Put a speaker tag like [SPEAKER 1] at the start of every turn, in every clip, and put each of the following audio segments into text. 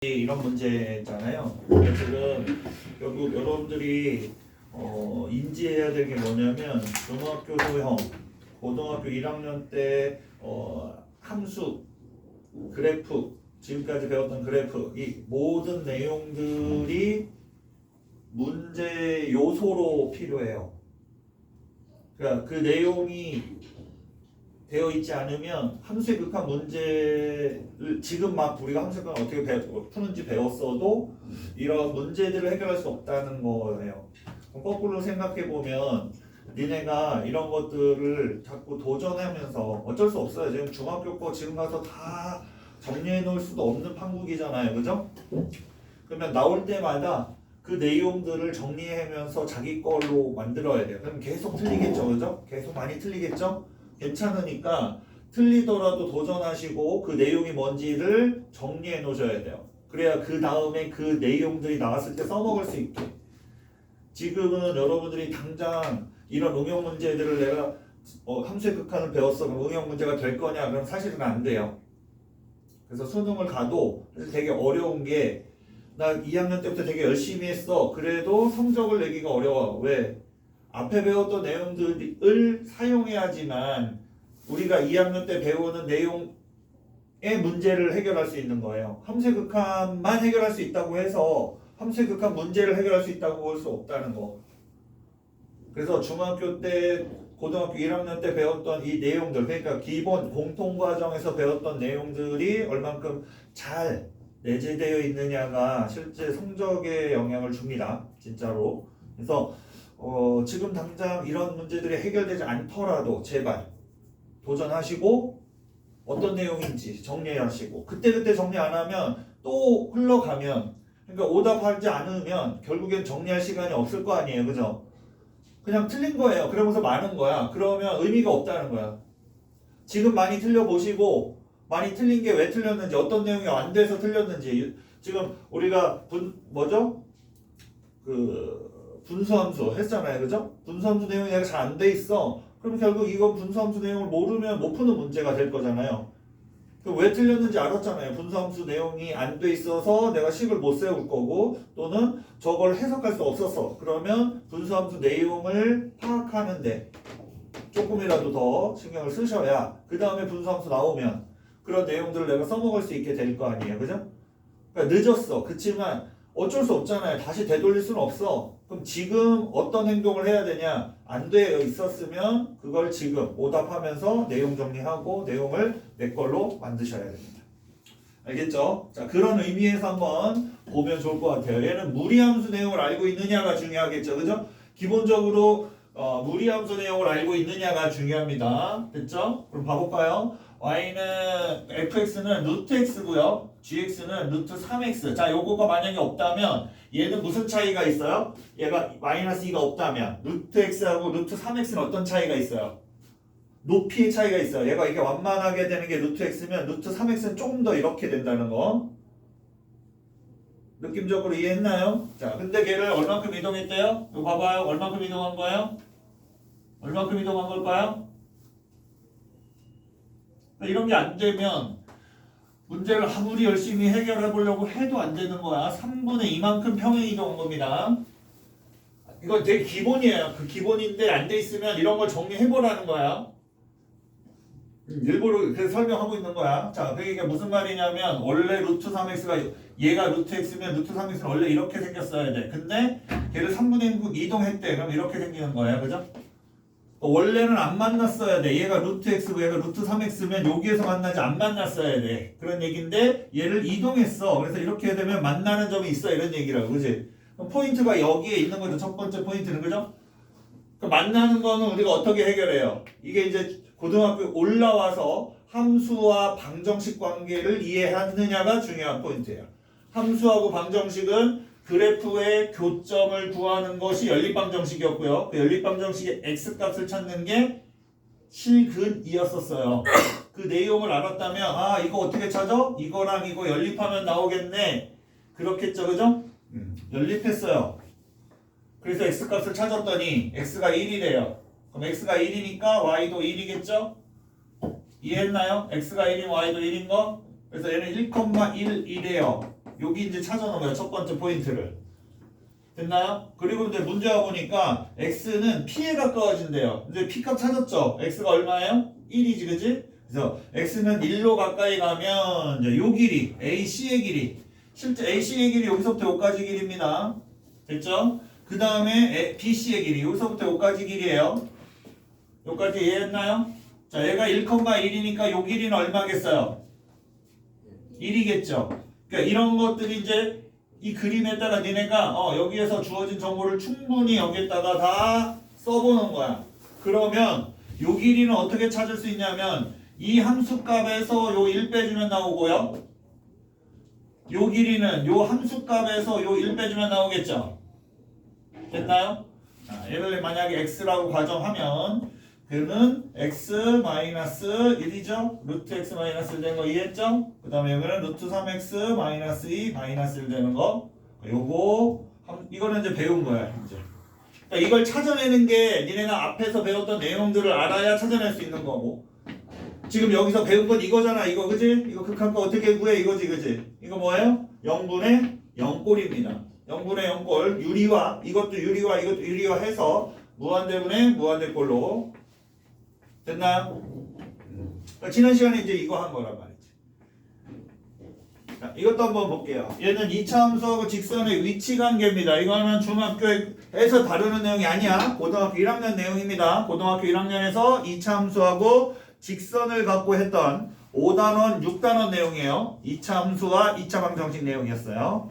[SPEAKER 1] 이런 문제잖아요. 그러니까 지금 결국 여러분들이 인지해야 될 게 뭐냐면 중학교 도형, 고등학교 1학년 때 함수, 그래프, 지금까지 배웠던 그래프 이 모든 내용들이 문제 요소로 필요해요. 그러니까 그 내용이 되어 있지 않으면 함수의 극한 문제를 지금 막 우리가 함수의 극한 어떻게 푸는지 배웠어도 이런 문제들을 해결할 수 없다는 거예요. 거꾸로 생각해 보면 니네가 이런 것들을 자꾸 도전하면서 어쩔 수 없어요. 지금 중학교 거 지금 가서 다 정리해 놓을 수도 없는 판국이잖아요. 그죠? 그러면 나올 때마다 그 내용들을 정리하면서 자기 걸로 만들어야 돼요. 그럼 계속 틀리겠죠. 그죠? 계속 많이 틀리겠죠? 괜찮으니까 틀리더라도 도전하시고 그 내용이 뭔지를 정리해 놓으셔야 돼요. 그래야 그 다음에 그 내용들이 나왔을 때 써먹을 수 있게. 지금은 여러분들이 당장 이런 응용 문제들을 내가 함수의 극한을 배웠어. 그럼 응용 문제가 될 거냐? 그럼 사실은 안 돼요. 그래서 수능을 가도 되게 어려운 게 나 2학년 때부터 되게 열심히 했어. 그래도 성적을 내기가 어려워. 왜? 앞에 배웠던 내용들을 사용해야지만 우리가 2학년 때 배우는 내용의 문제를 해결할 수 있는 거예요. 함수의 극한만 해결할 수 있다고 해서 함수의 극한 문제를 해결할 수 있다고 볼 수 없다는 거. 그래서 중학교 때, 고등학교 1학년 때 배웠던 이 내용들, 그러니까 기본 공통과정에서 배웠던 내용들이 얼만큼 잘 내재되어 있느냐가 실제 성적에 영향을 줍니다. 진짜로. 그래서 지금 당장 이런 문제들이 해결되지 않더라도 제발 도전하시고 어떤 내용인지 정리하시고 그때그때 정리 안 하면 또 흘러가면 그러니까 오답하지 않으면 결국엔 정리할 시간이 없을 거 아니에요. 그죠? 그냥 틀린 거예요. 그러면서 많은 거야. 그러면 의미가 없다는 거야. 지금 많이 틀려보시고 많이 틀린 게 왜 틀렸는지 어떤 내용이 안 돼서 틀렸는지 지금 우리가 분수함수 했잖아요. 그죠? 분수함수 내용이 내가 잘 안 돼 있어. 그럼 결국 이건 분수함수 내용을 모르면 못 푸는 문제가 될 거잖아요. 왜 틀렸는지 알았잖아요. 분수함수 내용이 안 돼 있어서 내가 식을 못 세울 거고 또는 저걸 해석할 수 없었어. 그러면 분수함수 내용을 파악하는데 조금이라도 더 신경을 쓰셔야 그 다음에 분수함수 나오면 그런 내용들을 내가 써먹을 수 있게 될 거 아니에요. 그죠? 그러니까 늦었어. 그치만 어쩔 수 없잖아요. 다시 되돌릴 수는 없어. 그럼 지금 어떤 행동을 해야 되냐? 안 되어 있었으면 그걸 지금 오답하면서 내용 정리하고 내용을 내 걸로 만드셔야 됩니다. 알겠죠? 자, 그런 의미에서 한번 보면 좋을 것 같아요. 얘는 무리함수 내용을 알고 있느냐가 중요하겠죠. 그죠? 기본적으로 무리함수 내용을 알고 있느냐가 중요합니다. 됐죠? 그럼 봐볼까요? fx는 루트 x고요. gx는 루트 3x. 자, 요거가 만약에 없다면 얘는 무슨 차이가 있어요? 얘가 마이너스 2가 없다면 루트 x하고 루트 3x는 어떤 차이가 있어요? 높이의 차이가 있어요. 얘가 이렇게 완만하게 되는 게 루트 x면 루트 3x는 조금 더 이렇게 된다는 거. 느낌적으로 이해했나요? 자, 근데 걔를 얼만큼 이동했대요? 이거 봐봐요. 얼만큼 이동한 거예요? 얼만큼 이동한 걸까요? 이런 게 안 되면 문제를 아무리 열심히 해결해 보려고 해도 안 되는 거야. 3분의 2만큼 평행 이동한 겁니다. 이건 되게 기본이에요. 그 기본인데 안 돼 있으면 이런 걸 정리해 보라는 거야. 일부러 그래서 설명하고 있는 거야. 자, 그게 무슨 말이냐면 원래 루트 3x가 얘가 루트 x면 루트 3x는 원래 이렇게 생겼어야 돼. 근데 걔를 3분의 1 이동했대. 그럼 이렇게 생기는 거야. 그죠? 원래는 안 만났어야 돼. 얘가 루트 x고 얘가 루트 3x면 여기에서 만나지 안 만났어야 돼. 그런 얘기인데 얘를 이동했어. 그래서 이렇게 되면 만나는 점이 있어. 이런 얘기라고. 그지? 그럼 포인트가 여기에 있는 거죠. 첫 번째 포인트는. 그죠? 만나는 거는 우리가 어떻게 해결해요? 이게 이제 고등학교 올라와서 함수와 방정식 관계를 이해하느냐가 중요한 포인트예요. 함수하고 방정식은 그래프의 교점을 구하는 것이 연립방정식이었고요. 그 연립방정식의 x값을 찾는 게 실근이었었어요. 그 내용을 알았다면 아 이거 어떻게 찾아? 이거랑 이거 연립하면 나오겠네. 그렇겠죠. 그죠? 연립했어요. 그래서 x값을 찾았더니 x가 1이래요. 그럼 x가 1이니까 y도 1이겠죠? 이해했나요? x가 1이면 y도 1인 거? 그래서 얘는 1,1이래요. 여기 이제 찾아놓은 거야. 첫 번째 포인트를. 됐나요? 그리고 이제 문제와 보니까 x는 p에 가까워진대요. 이제 p값 찾았죠? x가 얼마예요? 1이지, 그지? 그래서 x는 1로 가까이 가면 이제 요 길이, AC의 길이. 실제 AC의 길이 여기서부터 여기까지 길입니다. 됐죠? 그 다음에 BC의 길이 여기서부터 여기까지 길이에요. 여기까지 이해했나요? 자, 얘가 1,1이니까 요 길이는 얼마겠어요? 1이겠죠. 그러니까 이런 것들이 이제 이 그림에다가 니네가 여기에서 주어진 정보를 충분히 여기에다가 다 써보는 거야. 그러면 요 길이는 어떻게 찾을 수 있냐면 이 함수값에서 요 1 빼주면 나오고요. 요 길이는 요 함수값에서 요 1 빼주면 나오겠죠. 됐나요? 자, 얘를 만약에 x라고 가정하면 그는 x-1이죠. 루트 x-1 되는 거 이해했죠? 그 다음에 여기는 루트 3x-2 마이너스 1 되는 거. 요거 이거는 이제 배운 거야 이제. 그러니까 이걸 찾아내는 게 니네가 앞에서 배웠던 내용들을 알아야 찾아낼 수 있는 거고. 지금 여기서 배운 건 이거잖아. 이거 그지? 이거 극한값 어떻게 구해? 이거지 그지? 이거 뭐예요? 0분의 0꼴입니다. 0분의 0꼴 유리화 이것도 유리화 해서 무한대분의 무한대꼴로 됐나요? 지난 시간에 이제 이거 한 거란 말이지. 자, 이것도 한번 볼게요. 얘는 2차 함수하고 직선의 위치 관계입니다. 이거는 중학교에서 다루는 내용이 아니야. 고등학교 1학년 내용입니다. 고등학교 1학년에서 2차 함수하고 직선을 갖고 했던 5단원, 6단원 내용이에요. 2차 함수와 2차 방정식 내용이었어요.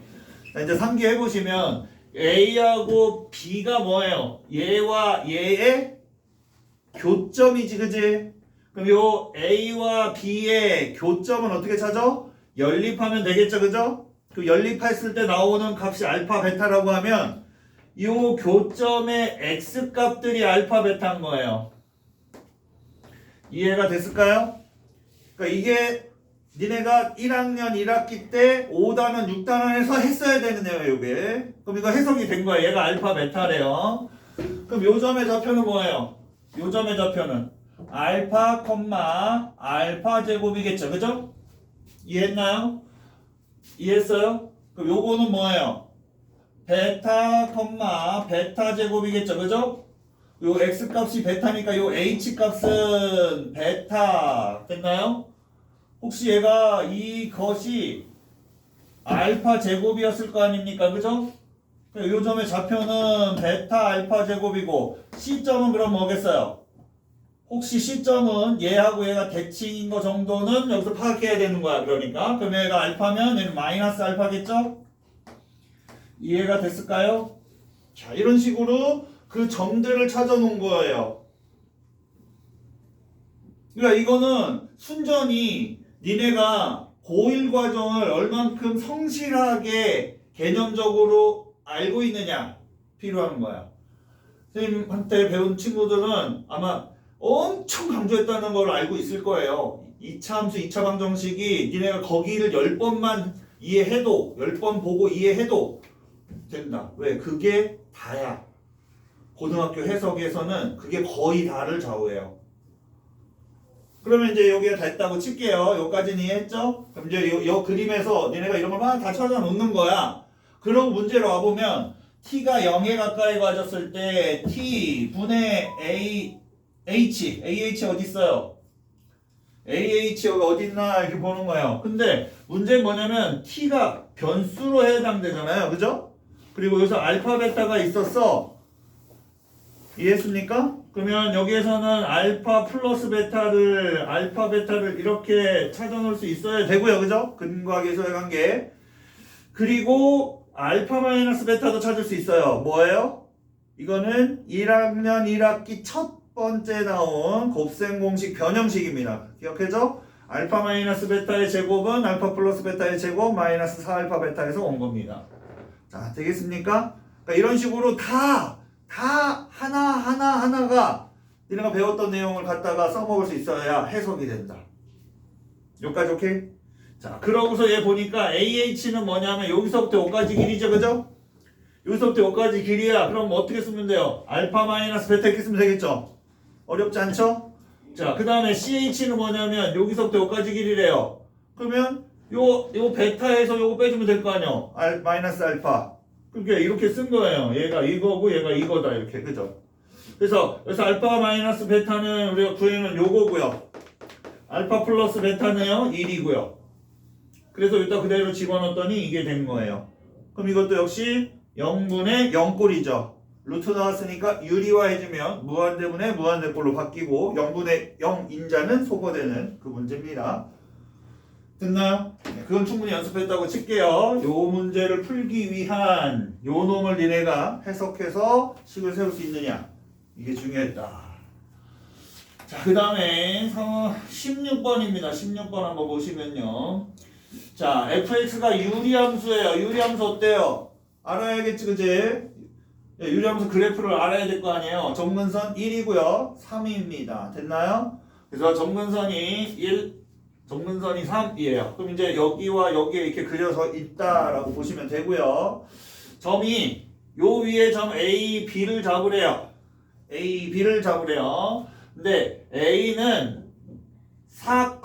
[SPEAKER 1] 자, 이제 3기 해보시면 A하고 B가 뭐예요? 얘와 얘의 교점이지, 그지? 그럼 요 A와 B의 교점은 어떻게 찾아? 연립하면 되겠죠, 그죠? 그 연립했을 때 나오는 값이 알파, 베타라고 하면 요 교점의 X 값들이 알파, 베타인 거예요. 이해가 됐을까요? 그러니까 이게 니네가 1학년 1학기 때 5단원, 6단원에서 했어야 되는 내용이에요, 이게. 그럼 이거 해석이 된 거예요. 얘가 알파, 베타래요. 그럼 요 점의 좌표는 뭐예요? 요 점의 좌표는 알파, 알파 제곱이겠죠, 그죠? 이해했나요? 이해했어요? 그럼 요거는 뭐예요? 베타, 베타 제곱이겠죠, 그죠? 요 x 값이 베타니까 요 h 값은 베타 됐나요? 혹시 얘가 이것이 알파 제곱이었을 거 아닙니까? 그죠? 요 점의 좌표는 베타 알파 제곱이고 C점은 그럼 뭐겠어요? 혹시 C점은 얘하고 얘가 대칭인 거 정도는 여기서 파악해야 되는 거야. 그러니까 그럼 얘가 알파면 얘는 마이너스 알파겠죠? 이해가 됐을까요? 자, 이런 식으로 그 점들을 찾아 놓은 거예요. 그러니까 이거는 순전히 니네가 고1 과정을 얼만큼 성실하게 개념적으로 알고 있느냐 필요한 거야. 선생님한테 배운 친구들은 아마 엄청 강조했다는 걸 알고 있을 거예요. 2차 함수, 2차 방정식이 니네가 거기를 10번만 이해해도 10번 보고 이해해도 된다. 왜? 그게 다야. 고등학교 해석에서는 그게 거의 다를 좌우해요. 그러면 이제 여기가 다 했다고 칠게요. 여기까지는 이해했죠? 그럼 이제 요 그림에서 니네가 이런 걸 막 다 찾아 놓는 거야. 그럼 문제로 와보면 t가 0에 가까이 가졌을 때 t 분의 AH 어디 있어요? AH 여기 어디 있나 이렇게 보는 거예요. 근데 문제는 뭐냐면 t가 변수로 해당되잖아요. 그죠? 그리고 여기서 알파 베타가 있었어. 이해했습니까? 그러면 여기에서는 알파 플러스 베타를 이렇게 찾아 놓을 수 있어야 되고요. 그죠? 근과 계수의 관계. 그리고 알파 마이너스 베타도 찾을 수 있어요. 뭐예요? 이거는 1학년 1학기 첫 번째 나온 곱셈 공식 변형식입니다. 기억해줘? 알파 마이너스 베타의 제곱은 알파 플러스 베타의 제곱 마이너스 4알파 베타에서 온 겁니다. 자, 되겠습니까? 그러니까 이런 식으로 다 하나가 니네가 배웠던 내용을 갖다가 써먹을 수 있어야 해석이 된다. 여기까지 오케이? 자, 그러고서 얘 보니까 AH는 뭐냐면 여기서부터 여기까지 길이죠, 그죠? 여기서부터 여기까지 길이야. 그럼 어떻게 쓰면 돼요? 알파 마이너스 베타 이렇게 쓰면 되겠죠? 어렵지 않죠? 자, 그 다음에 CH는 뭐냐면 여기서부터 여기까지 길이래요. 그러면 요 베타에서 요거 빼주면 될 거 아니야. 마이너스 알파. 그게 이렇게 쓴 거예요. 얘가 이거고 얘가 이거다 이렇게 그죠? 그래서 알파 마이너스 베타는 우리가 구해는 요거고요. 알파 플러스 베타는요 1이고요. 그래서 일단 그대로 집어넣었더니 이게 된 거예요. 그럼 이것도 역시 0분의 0꼴이죠. 루트 나왔으니까 유리화해주면 무한대분의 무한대꼴로 바뀌고 0분의 0 인자는 소거되는 그 문제입니다. 됐나요? 네, 그건 충분히 연습했다고 칠게요. 요 문제를 풀기 위한 요 놈을 니네가 해석해서 식을 세울 수 있느냐 이게 중요했다. 자, 그 다음에 16번입니다. 16번 한번 보시면요. 자, fx가 유리함수예요. 유리함수 어때요? 알아야겠지, 그지? 유리함수 그래프를 알아야 될 거 아니에요. 점근선 1이고요. 3입니다. 됐나요? 그래서 점근선이 1, 점근선이 3이에요. 그럼 이제 여기와 여기에 이렇게 그려서 있다라고 보시면 되고요. 점이 요 위에 점 A, B를 잡으래요. A, B를 잡으래요. 근데 A는 4,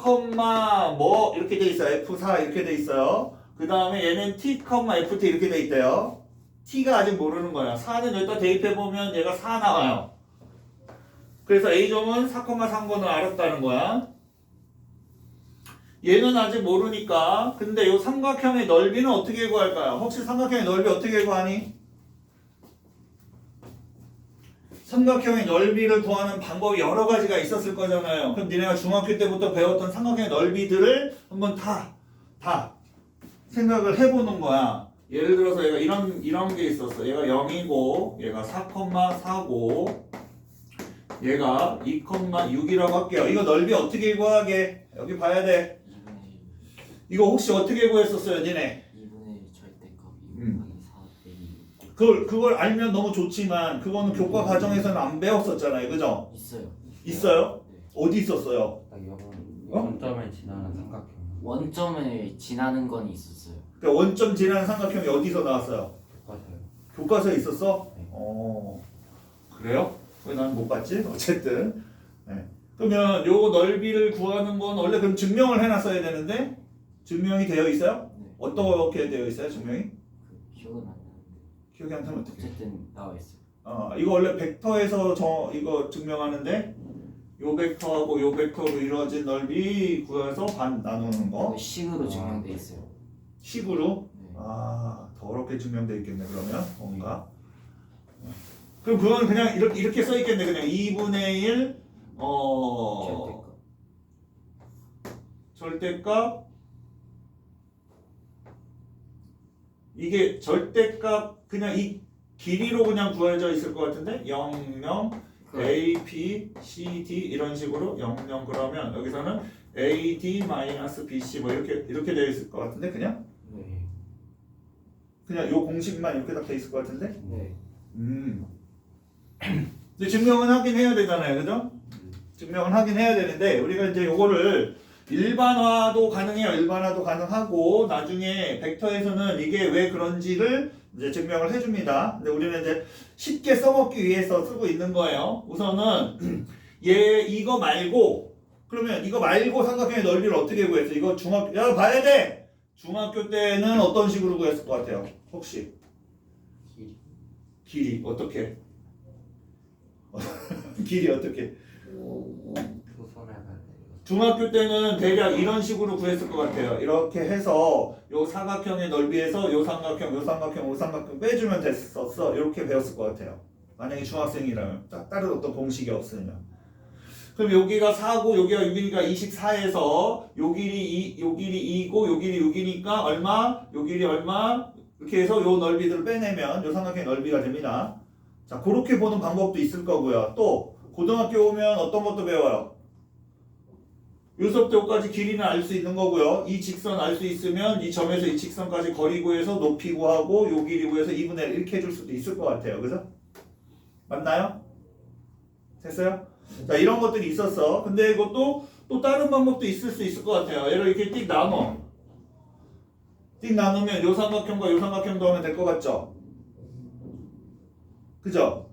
[SPEAKER 1] 뭐 이렇게 돼 있어요. F4 이렇게 돼 있어요. 그 다음에 얘는 T, FT 이렇게 돼 있대요. T가 아직 모르는 거야. 4는 여기다 대입해보면 얘가 4 나와요. 그래서 A점은 4,3 거는 알았다는 거야. 얘는 아직 모르니까. 근데 이 삼각형의 넓이는 어떻게 구할까요? 혹시 삼각형의 넓이 어떻게 구하니? 삼각형의 넓이를 구하는 방법이 여러 가지가 있었을 거잖아요. 그럼 니네가 중학교 때부터 배웠던 삼각형의 넓이들을 한번 다 생각을 해보는 거야. 예를 들어서 얘가 이런 게 있었어. 얘가 0이고 얘가 4,4고 얘가 2,6이라고 할게요. 이거 넓이 어떻게 구하게? 여기 봐야 돼. 이거 혹시 어떻게 구했었어요, 니네?
[SPEAKER 2] 2분의 1 절대값 2분의 4
[SPEAKER 1] 그걸 알면 너무 좋지만 그거는 교과 과정에서는 안 배웠었잖아요, 그죠?
[SPEAKER 2] 있어요.
[SPEAKER 1] 있어요?
[SPEAKER 2] 네.
[SPEAKER 1] 어디 있었어요?
[SPEAKER 3] 원점에 지나는 삼각형.
[SPEAKER 2] 원점을 지나는 건 있었어요.
[SPEAKER 1] 그러니까 원점 지나는 삼각형이 어디서 나왔어요?
[SPEAKER 3] 교과서요.
[SPEAKER 1] 교과서에 있었어?
[SPEAKER 3] 네.
[SPEAKER 1] 그래요? 왜 난 못 봤지? 어쨌든 네. 그러면 요 넓이를 구하는 건 원래 그럼 증명을 해놨어야 되는데 증명이 되어 있어요?
[SPEAKER 2] 네.
[SPEAKER 1] 어떻게 되어 있어요? 증명이?
[SPEAKER 2] 그 기억은 안 나는데
[SPEAKER 1] 기억이 안 나면 어떡해?
[SPEAKER 2] 어쨌든 나와 있어요.
[SPEAKER 1] 이거 원래 벡터에서 이거 증명하는데 요 벡터하고 요 벡터로 이루어진 넓이 구해서 반 나누는 거
[SPEAKER 2] 그 식으로 증명돼 있어요.
[SPEAKER 1] 식으로
[SPEAKER 2] 네.
[SPEAKER 1] 더럽게 증명돼 있겠네 그러면 뭔가 그럼 그건 그냥 이렇게 써 있겠네 그냥 2분의 1 절대값 이게 절대값 그냥 이 길이로 그냥 구해져 있을 것 같은데 0, 0 A, B, C, D 이런 식으로 0, 0 그러면 여기서는 A, D 마이너스 B, C 뭐 이렇게 되어 있을 것 같은데 그냥
[SPEAKER 2] 네.
[SPEAKER 1] 그냥 요 공식만 이렇게 딱 돼 있을 것 같은데
[SPEAKER 2] 네.
[SPEAKER 1] 근데 증명은 하긴 해야 되잖아요, 그죠? 증명은 하긴 해야 되는데 우리가 이제 요거를 일반화도 가능해요. 일반화도 가능하고 나중에 벡터에서는 이게 왜 그런지를 이제 증명을 해줍니다. 근데 우리는 이제 쉽게 써먹기 위해서 쓰고 있는 거예요. 우선은 이거 말고 그러면 이거 말고 삼각형의 넓이를 어떻게 구했어? 이거 야 봐야 돼. 중학교 때는 어떤 식으로 구했을 것 같아요? 혹시 길이 어떻게? 길이 어떻게?
[SPEAKER 3] 조선에 가야 돼요.
[SPEAKER 1] 중학교 때는 대략 이런 식으로 구했을 것 같아요. 이렇게 해서 요 사각형의 넓이에서 요 삼각형 빼주면 됐었어. 이렇게 배웠을 것 같아요. 만약에 중학생이라면 다른 어떤 공식이 없으면. 그럼 여기가 4고 여기가 6이니까 24에서 요 길이 2고 요 길이 6이니까 얼마? 요 길이 얼마? 이렇게 해서 요 넓이들을 빼내면 요 삼각형의 넓이가 됩니다. 자, 그렇게 보는 방법도 있을 거고요. 또 고등학교 오면 어떤 것도 배워요? 요서부터 여기까지 길이는 알 수 있는 거고요. 이 직선 알 수 있으면 이 점에서 이 직선까지 거리 구해서 높이 구하고 요 길이 구해서 2분의 1 이렇게 해줄 수도 있을 것 같아요. 그죠? 맞나요? 됐어요? 자, 이런 것들이 있었어. 근데 이것도 또 다른 방법도 있을 수 있을 것 같아요. 얘를 이렇게 띡 나눠. 띡 나누면 요 삼각형과 요 삼각형도 하면 될 것 같죠? 그죠?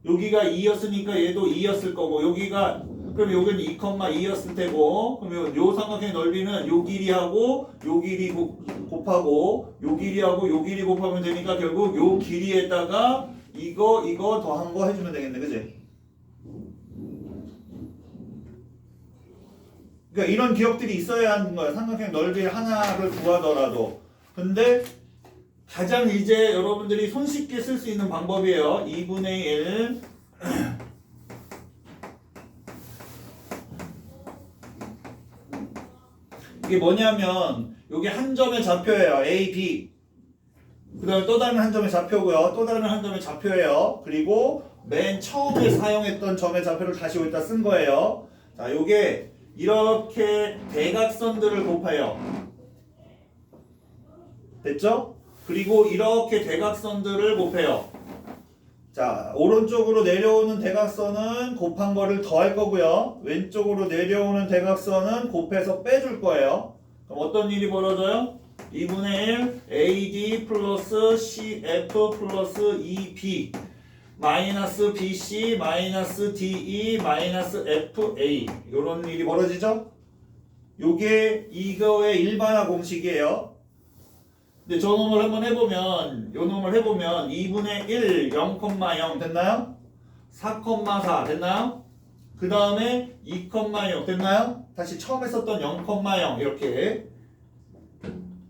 [SPEAKER 1] 여기가 2였으니까 얘도 2였을 거고 여기가 그럼 여기는 2,2였을 테고 그럼 요 삼각형의 넓이는 요 길이하고 요 길이 곱하고 요 길이하고 요 길이 곱하면 되니까 결국 요 길이에다가 이거 더한 거 해주면 되겠네, 그지? 그러니까 이런 기억들이 있어야 하는 거야. 삼각형 넓이 하나를 구하더라도. 근데 가장 이제 여러분들이 손쉽게 쓸 수 있는 방법이에요. 2분의 1 이게 뭐냐면 여기 한 점의 좌표예요. A, B. 그 다음에 또 다른 한 점의 좌표고요. 또 다른 한 점의 좌표예요. 그리고 맨 처음에 사용했던 점의 좌표를 다시 여기다 쓴 거예요. 자, 요게 이렇게 대각선들을 곱해요. 됐죠? 그리고 이렇게 대각선들을 곱해요. 자, 오른쪽으로 내려오는 대각선은 곱한 거를 더할 거고요. 왼쪽으로 내려오는 대각선은 곱해서 빼줄 거예요. 그럼 어떤 일이 벌어져요? 2분의 1 AD 플러스 CF 플러스 EB 마이너스 BC 마이너스 DE 마이너스 FA 이런 일이 벌어지죠? 요게 이거의 일반화 공식이에요. 근데 저 놈을 한번 해보면 요 놈을 해보면 2분의 1 0,0 됐나요? 4,4 됐나요? 그 다음에 2,6 됐나요? 다시 처음에 썼던 0,0 이렇게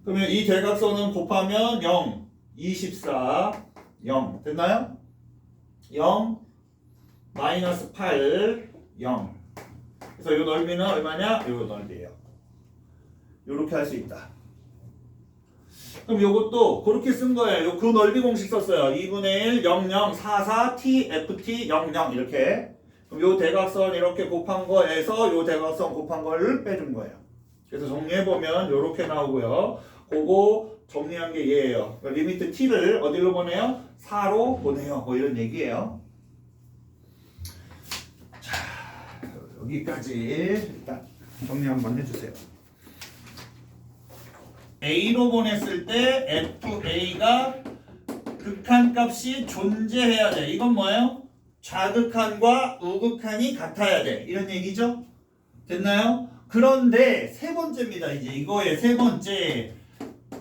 [SPEAKER 1] 그러면 이 대각선은 곱하면 0 24 0 됐나요? 0 마이너스 8 0 그래서 이 넓이는 얼마냐? 이 넓이에요. 이렇게 할 수 있다. 그럼 요것도 그렇게 쓴 거예요. 그 넓이 공식 썼어요. 2분의 1 0 0 4 4 T FT 0 0 이렇게. 그럼 요 대각선 이렇게 곱한 거에서 요 대각선 곱한 거를 빼준 거예요. 그래서 정리해보면 요렇게 나오고요. 그거 정리한 게 얘예요. 그러니까 리미트 t를 어디로 보내요? 4로 보내요. 뭐 이런 얘기예요. 자, 여기까지 일단 정리 한번 해주세요. A로 보냈을 때 FA가 극한값이 존재해야 돼. 이건 뭐예요? 좌극한과 우극한이 같아야 돼. 이런 얘기죠? 됐나요? 그런데 세 번째입니다. 이제 이거의 세 번째.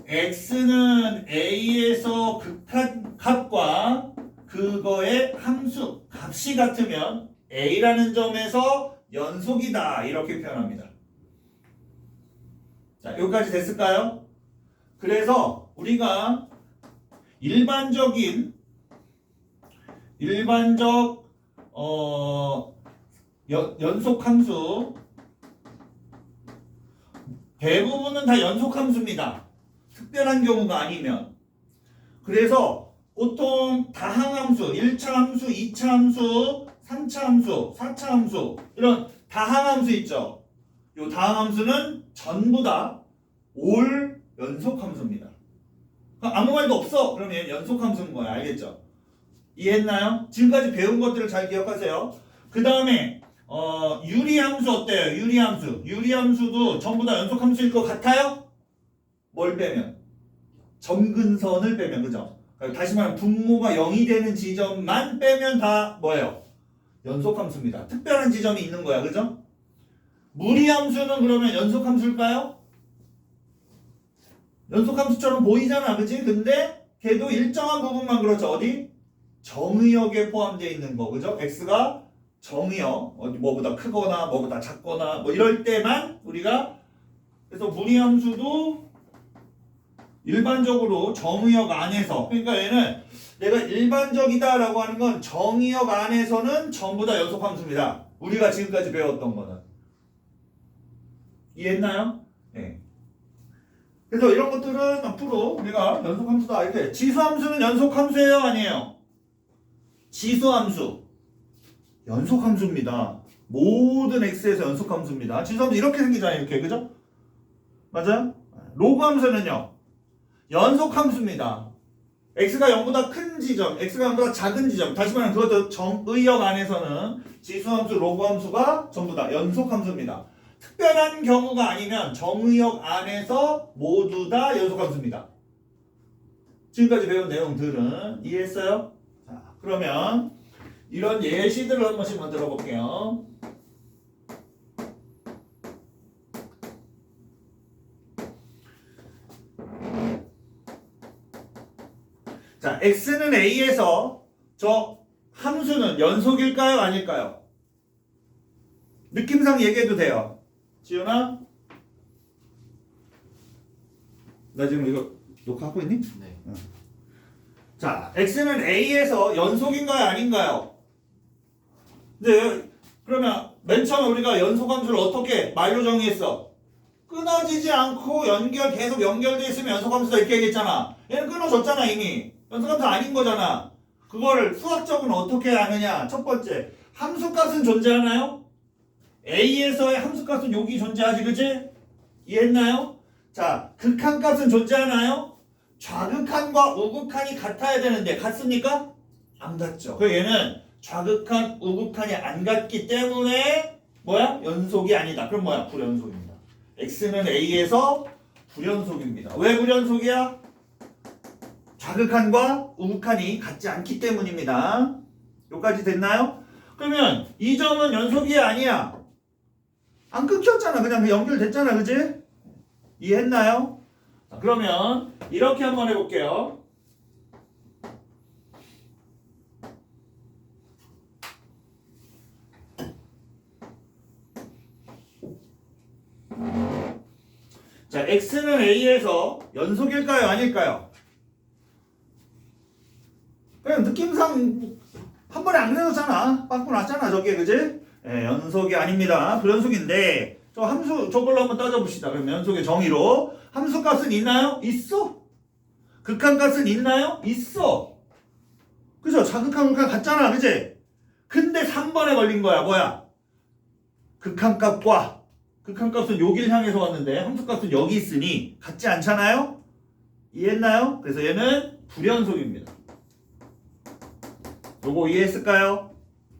[SPEAKER 1] x는 a에서 극한값과 그거의 함수 값이 같으면 a라는 점에서 연속이다. 이렇게 표현합니다. 자, 여기까지 됐을까요? 그래서 우리가 일반적 연속함수 대부분은 다 연속함수입니다. 특별한 경우가 아니면. 그래서 보통 다항함수, 1차 함수, 2차 함수, 3차 함수, 4차 함수 이런 다항함수 있죠. 이 다항함수는 전부 다 올 연속함수입니다. 아무 말도 없어. 그러면 연속함수인 거야. 알겠죠? 이해했나요? 지금까지 배운 것들을 잘 기억하세요. 그 다음에 유리함수 어때요? 유리함수. 유리함수도 전부 다 연속함수일 것 같아요? 뭘 빼면? 점근선을 빼면, 그죠? 다시 말하면 분모가 0이 되는 지점만 빼면 다 뭐예요? 연속함수입니다. 특별한 지점이 있는 거야, 그죠? 무리함수는 그러면 연속함수일까요? 연속함수처럼 보이잖아, 그치? 근데 걔도 일정한 부분만 그렇죠. 어디? 정의역에 포함되어 있는 거, 그죠? x가 정의역, 어디 뭐보다 크거나 뭐보다 작거나 뭐 이럴 때만 우리가 그래서 무리함수도 일반적으로 정의역 안에서 그러니까 얘는 내가 일반적이다라고 하는 건 정의역 안에서는 전부 다 연속함수입니다. 우리가 지금까지 배웠던 거는 이해했나요? 네. 그래서 이런 것들은 앞으로 우리가 연속함수다 이렇게 지수함수는 연속함수예요, 아니에요? 지수함수 연속함수입니다. 모든 x에서 연속함수입니다. 지수함수 이렇게 생기잖아요, 이렇게 그죠? 맞아요? 로그함수는요 연속함수입니다. x가 0보다 큰 지점, x가 0보다 작은 지점. 다시 말하면 그것도 정의역 안에서는 지수함수, 로그함수가 전부 다 연속함수입니다. 특별한 경우가 아니면 정의역 안에서 모두 다 연속함수입니다. 지금까지 배운 내용들은 이해했어요? 자, 그러면 이런 예시들을 한 번씩 만들어 볼게요. 자, x는 a에서 저 함수는 연속일까요? 아닐까요? 느낌상 얘기해도 돼요. 지훈아? 나 지금 이거 녹화하고 있니?
[SPEAKER 2] 네.
[SPEAKER 1] 자, x는 a에서 연속인가요? 아닌가요? 네, 그러면 맨 처음에 우리가 연속함수를 어떻게 말로 정의했어? 끊어지지 않고 계속 연결돼 있으면 연속함수다 이렇게 얘기했잖아. 얘는 끊어졌잖아 이미. 연속함수 아닌 거잖아. 그거를 수학적으로 어떻게 하느냐? 첫 번째, 함수값은 존재하나요? a에서의 함수값은 여기 존재하지, 그치? 이해했나요? 자, 극한값은 존재하나요? 좌극한과 우극한이 같아야 되는데 같습니까? 안 같죠. 그래서 얘는 좌극한, 우극한이 안 같기 때문에 뭐야? 연속이 아니다. 그럼 뭐야? 불연속입니다. x는 a에서 불연속입니다. 왜 불연속이야? 좌극한과 우극한이 같지 않기 때문입니다. 여기까지 됐나요? 그러면 이 점은 연속이야 아니야? 안 끊겼잖아. 그냥 연결됐잖아. 그지? 이해했나요? 자, 그러면 이렇게 한번 해볼게요. 자, x는 a에서 연속일까요? 아닐까요? 그냥 느낌상 한 번에 안 그려졌잖아. 빵꾸 났잖아 저게, 그지? 예, 연속이 아닙니다. 불연속인데 저 함수 저걸로 한번 따져봅시다. 그럼 연속의 정의로 함수값은 있나요? 있어. 극한값은 있나요? 있어. 그죠? 좌극한, 우극한 같잖아, 그지? 근데 3번에 걸린 거야. 뭐야? 극한값은 여길 향해서 왔는데 함수값은 여기 있으니 같지 않잖아요? 이해했나요? 그래서 얘는 불연속입니다. 요거 이해했을까요?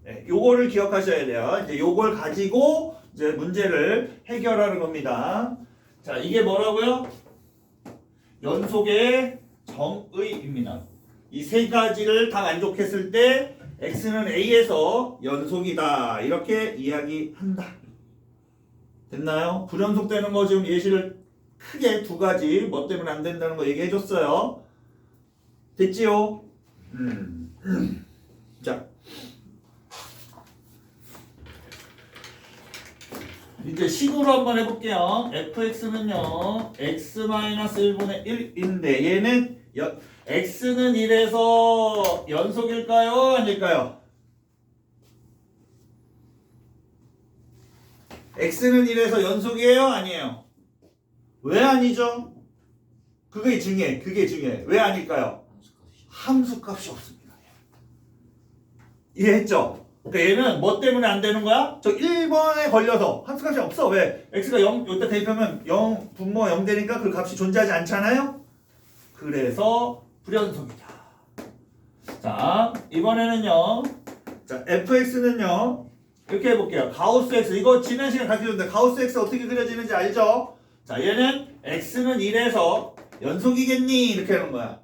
[SPEAKER 1] 네, 요거를 기억하셔야 돼요. 이제 요걸 가지고 이제 문제를 해결하는 겁니다. 자, 이게 뭐라고요? 연속의 정의입니다. 이 세 가지를 다 만족했을 때 x는 a에서 연속이다. 이렇게 이야기한다. 됐나요? 불연속되는 거 지금 예시를 크게 두 가지 뭐 때문에 안 된다는 거 얘기해 줬어요. 됐지요? 자, 이제 식으로 한번 해볼게요. fx는요 x-1분의 1인데 얘는 x는 1에서 연속일까요? 아닐까요? x는 1에서 연속이에요? 아니에요? 왜 아니죠? 그게 중요해. 왜 아닐까요? 함수값이 없습니다. 이해했죠? 그러니까 얘는 뭐 때문에 안 되는 거야? 저 1번에 걸려서 함수값이 없어. 왜? x가 0, 여기다 대입하면 0, 분모 0 되니까 그 값이 존재하지 않잖아요? 그래서 불연속이다. 자, 이번에는요. 자, fx는요. 이렇게 해볼게요. 가우스 x. 이거 지난 시간에 가르쳐줬는데 가우스 x 어떻게 그려지는지 알죠? 자, 얘는 x는 1에서 연속이겠니? 이렇게 하는 거야.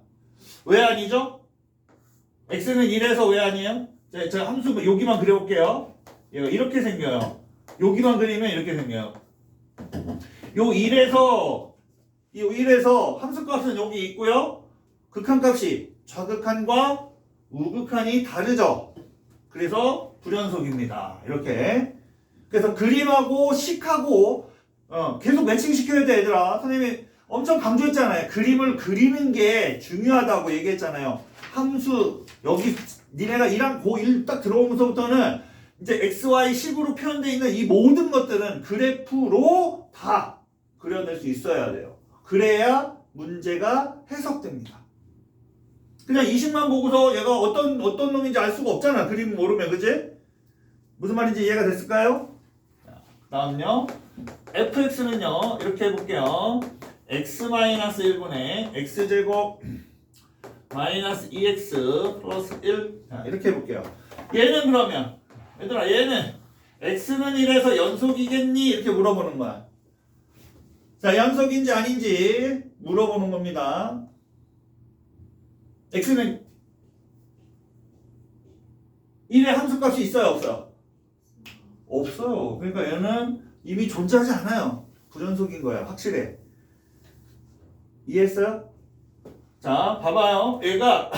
[SPEAKER 1] 왜 아니죠? x는 1에서 왜 아니에요? 제가 함수 여기만 그려볼게요. 이렇게 생겨요. 여기만 그리면 이렇게 생겨요. 요 1에서 함수값은 여기 있고요. 극한값이 좌극한과 우극한이 다르죠. 그래서 불연속입니다. 이렇게. 그래서 그림하고 식하고 계속 매칭시켜야 돼, 얘들아. 선생님이 엄청 강조했잖아요. 그림을 그리는 게 중요하다고 얘기했잖아요. 함수 여기 니네가 1학 고1 딱 들어오면서부터는 이제 XY식으로 표현되어 있는 이 모든 것들은 그래프로 다 그려낼 수 있어야 돼요. 그래야 문제가 해석됩니다. 그냥 이 식만 보고서 얘가 어떤 놈인지 알 수가 없잖아. 그림 모르면, 그지? 무슨 말인지 이해가 됐을까요? 자, 다음요. fx는요. 이렇게 해볼게요. x-1분의 x제곱 마이너스 2x 플러스 1. 자, 이렇게 해볼게요. 얘는 그러면 얘들아, 얘는 x는 1에서 연속이겠니? 이렇게 물어보는 거야. 자, 연속인지 아닌지 물어보는 겁니다. x는 1의 함수값이 있어요, 없어요? 없어요. 그러니까 얘는 이미 존재하지 않아요. 불연속인 거야, 확실해. 이해했어요? 자, 봐봐요. 얘가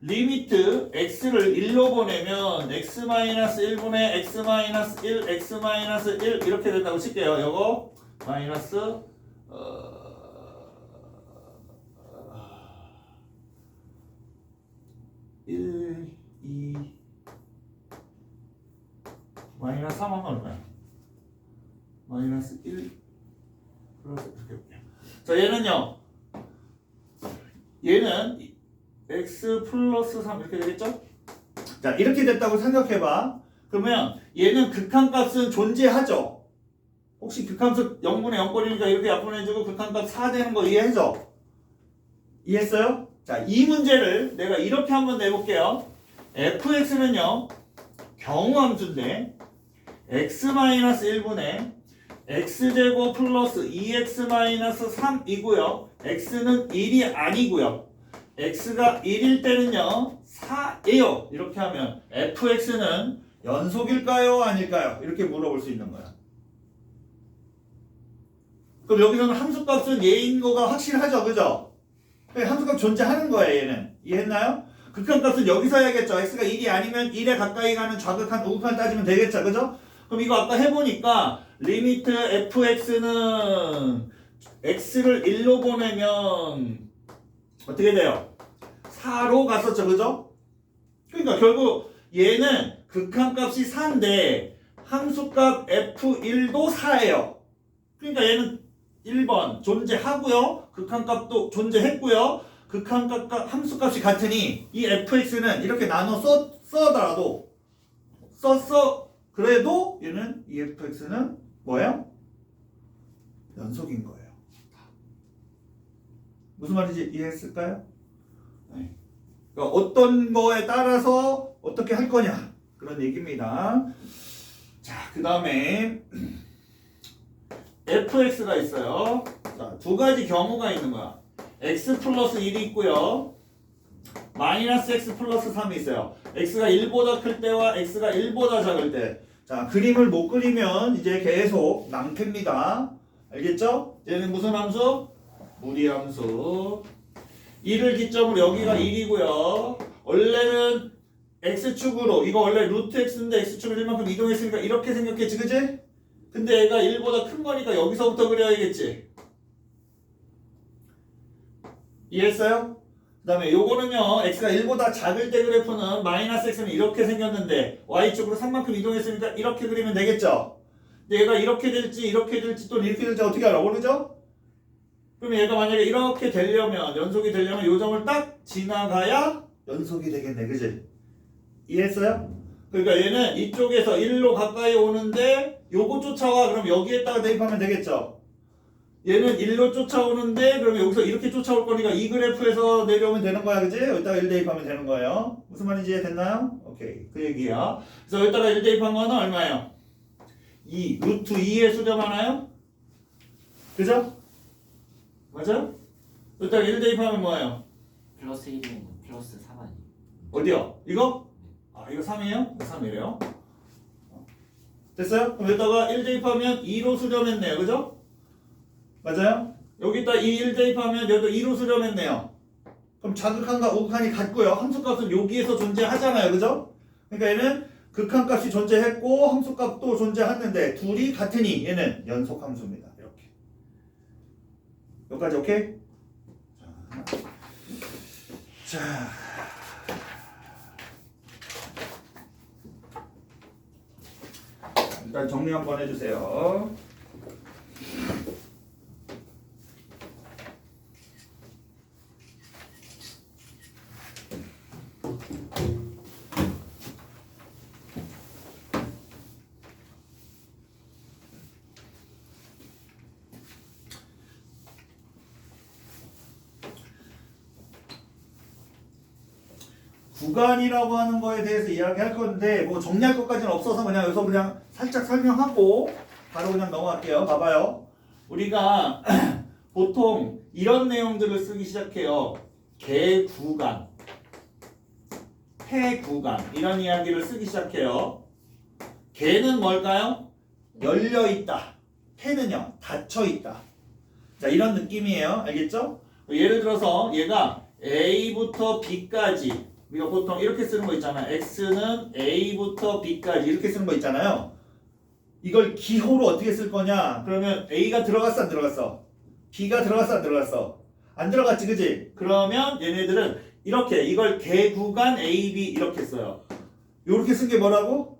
[SPEAKER 1] 리미트 x를 1로 보내면 x-1분의 x-1, x-1 이렇게 된다고 칠게요. 요거 마이너스 1, 2 마이너스 3 하면 얼마야? 마이너스 1 플러스 이렇게 볼게요. 자, 얘는 x 플러스 3 이렇게 되겠죠? 자, 이렇게 됐다고 생각해봐. 그러면 얘는 극한값은 존재하죠? 혹시 극한값 0분의 0거리니까 이렇게 약분해주고 극한값 4 되는 거 이해해줘? 이해했어요? 자, 이 문제를 내가 이렇게 한번 내볼게요. fx는요, 경우함수인데 x-1분의 x제곱 플러스 2x-3이고요. x는 1이 아니고요. x가 1일 때는요 4예요. 이렇게 하면 fx는 연속일까요? 아닐까요? 이렇게 물어볼 수 있는 거야. 그럼 여기서는 함수값은 얘인 거가 확실하죠, 그죠? 함수값 존재하는 거야, 얘는. 이해했나요? 극한값은 여기서 해야겠죠. x가 1이 아니면 1에 가까이 가는 좌극한, 우극한 따지면 되겠죠, 그죠? 그럼 이거 아까 해보니까 리미트 fx는 x를 1로 보내면 어떻게 돼요? 4로 갔었죠, 그죠? 그러니까 결국 얘는 극한값이 4인데 함수값 f1도 4예요. 그러니까 얘는 1번 존재하고요. 극한값도 존재했고요. 극한값과 함수값이 같으니 이 fx는 이렇게 나눠 써더라도 그래도 얘는 이 fx는 뭐예요? 연속인 거예요. 무슨 말인지 이해했을까요? 네. 그러니까 어떤 거에 따라서 어떻게 할 거냐 그런 얘기입니다. 자, 그 다음에 fx가 있어요. 자, 두 가지 경우가 있는 거야. x 플러스 1이 있고요. 마이너스 x 플러스 3이 있어요. x가 1보다 클 때와 x가 1보다 작을 때. 자, 그림을 못 그리면 이제 계속 낭패입니다. 알겠죠? 얘는 무슨 함수? 무리함수. 1을 기점으로 여기가 1이고요. 원래는 x축으로 이거 원래 루트 x인데 x축을 1만큼 이동했으니까 이렇게 생각했지, 그치? 근데 얘가 1보다 큰 거니까 여기서부터 그려야겠지. 이해했어요? 그 다음에 요거는요 x가 1보다 작을 때 그래프는 마이너스 x는 이렇게 생겼는데 y축으로 3만큼 이동했으니까 이렇게 그리면 되겠죠? 근데 얘가 이렇게 될지 또 이렇게 될지 어떻게 알아? 모르죠? 그러면 얘가 만약에 이렇게 되려면 연속이 되려면 요 점을 딱 지나가야 연속이 되겠네, 그지? 이해했어요? 그러니까 얘는 이쪽에서 1로 가까이 오는데 요거 쫓아와. 그럼 여기에다가 대입하면 되겠죠? 얘는 1로 쫓아오는데 그러면 여기서 이렇게 쫓아올 거니까 이 그래프에서 내려오면 되는 거야, 그지? 여기다가 1 대입하면 되는 거예요. 무슨 말인지 이해됐나요? 오케이, 그 얘기야. 그래서 여기다가 1 대입한 거는 얼마예요? 2, 루트 2에 수렴하나요? 그죠? 맞아요? 여기다가 1 대입하면 뭐예요?
[SPEAKER 2] 플러스 1이면 플러스 3 아니에요?
[SPEAKER 1] 어디요? 이거? 아, 이거 3이에요? 3이래요? 됐어요? 그럼 여기다가 1 대입하면 2로 수렴했네요, 그죠? 맞아요? 여기다 1 대입하면 여기도 2로 수렴했네요. 그럼 자극한과 우극한이 같고요. 함수값은 여기에서 존재하잖아요, 그죠? 그러니까 얘는 극한값이 존재했고 함수값도 존재했는데 둘이 같으니 얘는 연속함수입니다. 이렇게. 여기까지 오케이? 자. 일단 정리 한번 해주세요. 구간이라고 하는 거에 대해서 이야기할 건데 뭐 정리할 것까지는 없어서 그냥 여기서 그냥 살짝 설명하고 바로 그냥 넘어갈게요. 봐봐요. 우리가 보통 이런 내용들을 쓰기 시작해요. 개구간, 폐구간 이런 이야기를 쓰기 시작해요. 개는 뭘까요? 열려있다. 폐는요 닫혀있다. 자, 이런 느낌이에요. 알겠죠? 예를 들어서 얘가 A부터 B까지 우리가 보통 이렇게 쓰는 거 있잖아. X는 A부터 B까지 이렇게 쓰는 거 있잖아요. 이걸 기호로 어떻게 쓸 거냐? 그러면 A가 들어갔어 안 들어갔어? B가 들어갔어 안 들어갔어? 안 들어갔지 그지? 그러면 얘네들은 이렇게 이걸 개구간 A, B 이렇게 써요. 이렇게 쓴 게 뭐라고?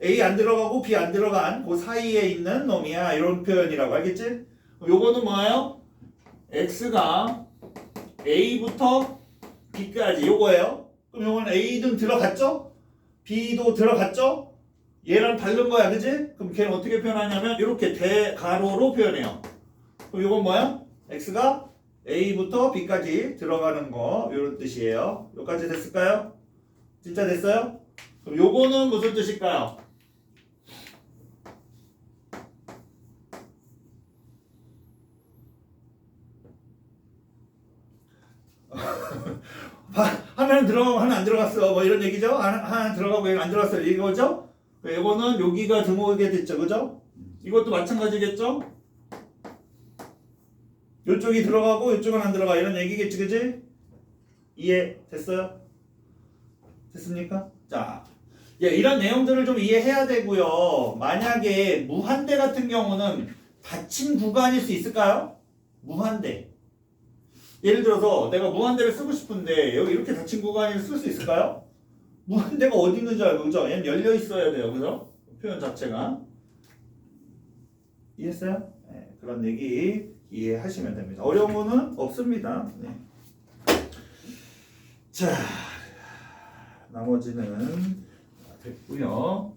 [SPEAKER 1] A 안 들어가고 B 안 들어간 그 사이에 있는 놈이야. 이런 표현이라고 알겠지? 요거는 뭐예요? X가 A부터 B까지 요거예요. 그럼 요거는 A는 들어갔죠? B도 들어갔죠? 얘랑 다른 거야 그지? 그럼 걔는 어떻게 표현하냐면 이렇게 대가로로 표현해요. 그럼 요건 뭐야? X가 A부터 B까지 들어가는 거 이런 뜻이에요. 여기까지 됐을까요? 진짜 됐어요? 그럼 요거는 무슨 뜻일까요? 하나는 들어가고 하나 안 들어갔어 뭐 이런 얘기죠? 하나 들어가고 얘는 안 들어갔어 이거죠? 이거는 여기가 등호게 됐죠 그죠? 이것도 마찬가지겠죠? 이쪽이 들어가고 이쪽은 안 들어가 이런 얘기겠지 그지? 이해 됐어요? 됐습니까? 자, 이런 내용들을 좀 이해해야 되고요. 만약에 무한대 같은 경우는 닫힌 구간일 수 있을까요? 무한대. 예를 들어서 내가 무한대를 쓰고 싶은데 여기 이렇게 닫힌 구간을 쓸 수 있을까요? 무한대가 어디 있는 줄 알고 그죠? 얘는 열려 있어야 돼요 그죠? 표현 자체가 이해했어요? 네, 그런 얘기 이해하시면 됩니다. 어려운 거는 없습니다. 네. 자, 나머지는 됐고요.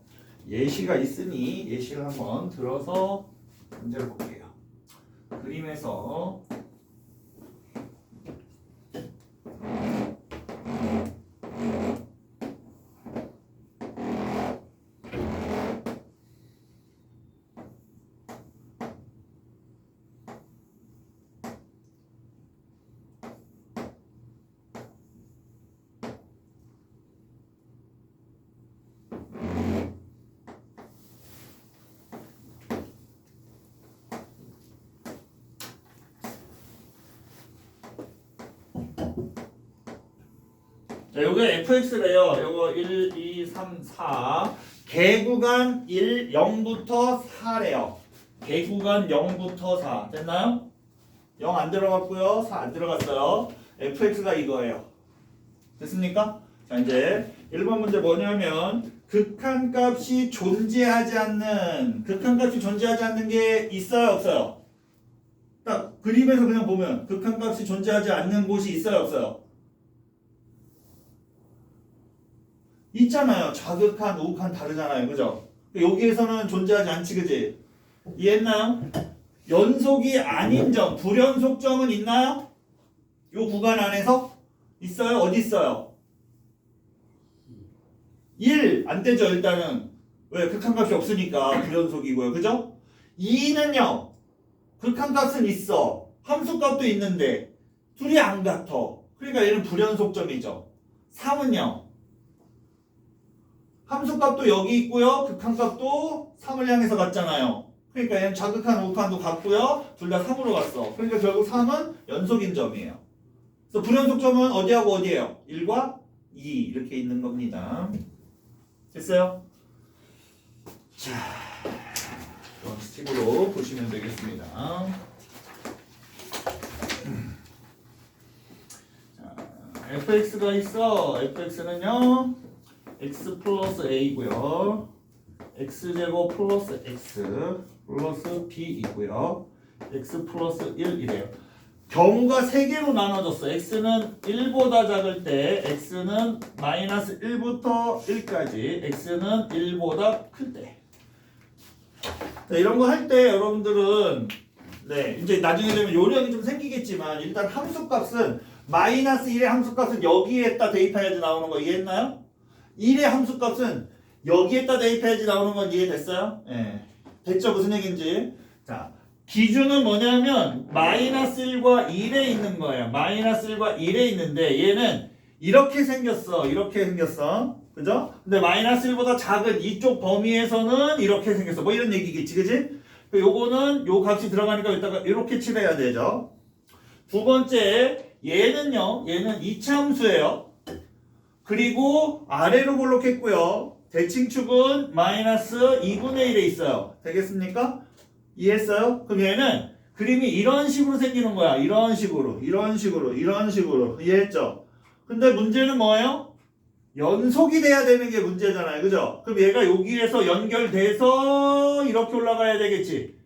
[SPEAKER 1] 예시가 있으니 예시를 한번 들어서 문제를 볼게요. 그림에서 자, 요게 fx래요. 요거 1, 2, 3, 4. 개구간 1, 0부터 4래요. 개구간 0부터 4. 됐나요? 0 안 들어갔고요. 4 안 들어갔어요. fx가 이거예요. 됐습니까? 자, 이제 1번 문제 뭐냐면 극한값이 존재하지 않는 게 있어요, 없어요? 딱 그림에서 그냥 보면 극한값이 존재하지 않는 곳이 있어요, 없어요? 있잖아요. 좌극한, 우극한 다르잖아요. 그죠? 여기에서는 존재하지 않지, 그지? 이해했나요? 연속이 아닌 점, 불연속점은 있나요? 요 구간 안에서? 있어요? 어디 있어요? 1! 안 되죠, 일단은. 왜? 극한값이 없으니까 불연속이고요. 그죠? 2는요, 극한값은 있어. 함수값도 있는데, 둘이 안 같아. 그러니까 얘는 불연속점이죠. 3은요, 함수값도 여기 있고요. 극한값도 3을 향해서 갔잖아요. 그러니까 얘는 좌극한, 우극한도 같고요. 둘 다 3으로 갔어. 그러니까 결국 3은 연속인 점이에요. 그래서 불연속점은 어디하고 어디예요? 1과 2 이렇게 있는 겁니다. 됐어요? 자, 이런 식으로 보시면 되겠습니다. 자, fx가 있어. fx는요. x 플러스 a고요. x제곱 플러스 x 플러스 b이고요. x 플러스 1이래요. 경우가 3개로 나눠졌어. x는 1보다 작을 때 x는 마이너스 1부터 1까지 x는 1보다 클 때. 자, 이런 거 할 때 여러분들은 이제 나중에 되면 요령이 좀 생기겠지만 일단 함수값은 마이너스 1의 함수값은 여기에다 대입해야지 나오는 거 이해했나요? 1의 함수값은 여기에다 대입해야지 나오는 건 이해됐어요? 예. 됐죠? 무슨 얘기인지. 자, 기준은 뭐냐면 마이너스 1과 1에 있는 거예요. 마이너스 1과 1에 있는데 얘는 이렇게 생겼어. 이렇게 생겼어. 그죠? 근데 마이너스 1보다 작은 이쪽 범위에서는 이렇게 생겼어. 뭐 이런 얘기겠지. 그지? 요거는 요 값이 들어가니까 여기다가 이렇게 칠해야 되죠. 두 번째, 얘는요, 얘는 이차함수예요. 그리고 아래로 볼록했고요. 대칭축은 마이너스 2분의 1에 있어요. 되겠습니까? 이해했어요? 그럼 얘는 그림이 이런 식으로 생기는 거야. 이런 식으로, 이런 식으로, 이런 식으로. 이해했죠? 근데 문제는 뭐예요? 연속이 돼야 되는 게 문제잖아요. 그죠? 그럼 얘가 여기에서 연결돼서 이렇게 올라가야 되겠지.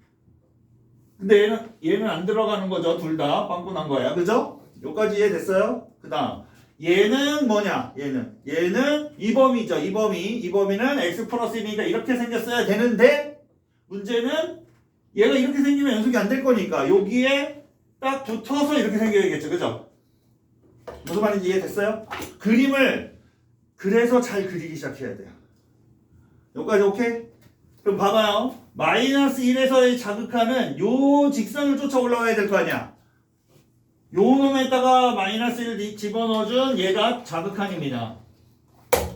[SPEAKER 1] 근데 얘는 안 들어가는 거죠. 둘 다 빵꾸 난 거야. 그죠? 여기까지 이해됐어요? 그 다음 얘는 뭐냐? 얘는 이 범위죠. 이 범위는 x 플러스 1이니까 이렇게 생겼어야 되는데 문제는 얘가 이렇게 생기면 연속이 안 될 거니까 여기에 딱 붙어서 이렇게 생겨야겠죠. 그죠? 무슨 말인지 이해됐어요? 그림을 그래서 잘 그리기 시작해야 돼요. 여기까지 오케이? 그럼 봐봐요. 마이너스 1에서의 자극하는 요 직선을 쫓아 올라가야 될 거 아니야. 요 놈에다가 마이너스 1 집어넣어준 얘가 자극한입니다.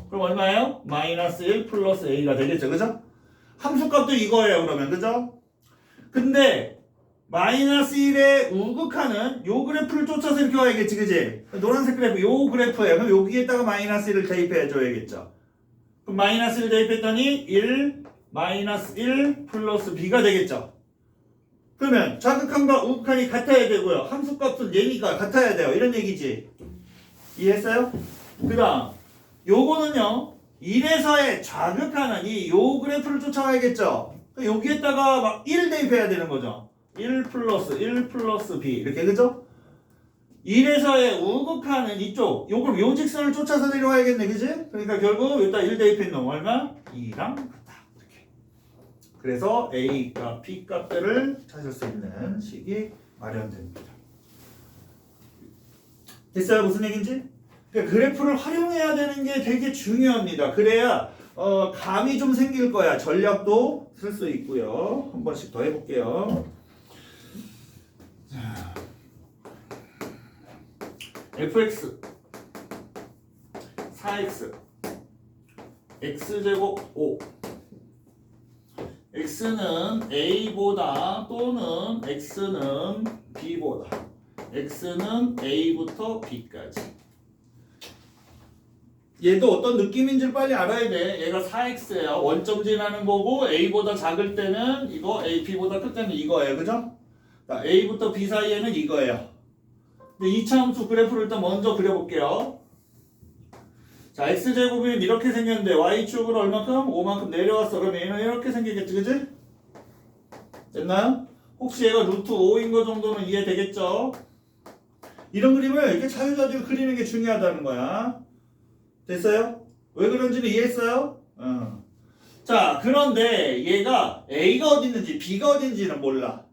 [SPEAKER 1] 그럼 얼마예요? 마이너스 1 플러스 a가 되겠죠. 그죠? 함수값도 이거예요. 그러면 그죠? 근데 마이너스 1의 우극하는 요 그래프를 쫓아서 이렇게 와야겠지. 그지? 노란색 그래프 요 그래프예요. 그럼 여기에다가 마이너스 1을 대입해 줘야겠죠. 그럼 마이너스 1 대입했더니 1 마이너스 1 플러스 b가 되겠죠. 그러면 자극한과 우극한이 같아야 되고요. 함수값은 얘니까 같아야 돼요. 이런 얘기지. 이해했어요? 그 다음 요거는요. 1에서의 자극하는 이 요 그래프를 쫓아가야겠죠. 여기에다가 막 1 대입해야 되는 거죠. 1 플러스 b 이렇게 그죠? 1에서의 우극하는 이쪽 요걸 요 직선을 쫓아서 내려와야겠네. 그지? 그러니까 결국 여기다 1 대입해 놓으면 얼마? 2랑 같다. 이렇게. 그래서 a 값, b 값들을 찾을 수 있는 식이 마련됩니다. 됐어요? 무슨 얘기인지? 그러니까 그래프를 활용해야 되는 게 되게 중요합니다. 그래야 감이 좀 생길 거야. 전략도 쓸 수 있고요. 한 번씩 더 해볼게요. 자, fx 4x x제곱 5 x는 a보다 또는 x는 b보다 x는 a부터 b까지 얘도 어떤 느낌인지를 빨리 알아야 돼. 얘가 4x예요. 원점 지나는 거고 a보다 작을 때는 이거 b보다 클 때는 이거예요. 그죠? a부터 b 사이에는 이거예요. 근데 2차 함수 그래프를 일단 먼저 그려볼게요. 자, x제곱이 이렇게 생겼는데 y축으로 얼마큼? 5만큼 내려왔어. 그럼 얘는 이렇게 생기겠지. 그지? 됐나요? 혹시 얘가 루트 5인 거 정도는 이해되겠죠? 이런 그림을 이렇게 자유자재로 그리는 게 중요하다는 거야. 됐어요? 왜 그런지는 이해했어요? 자, 그런데 얘가 A가 어디 있는지 B가 어디 있는지는 몰라.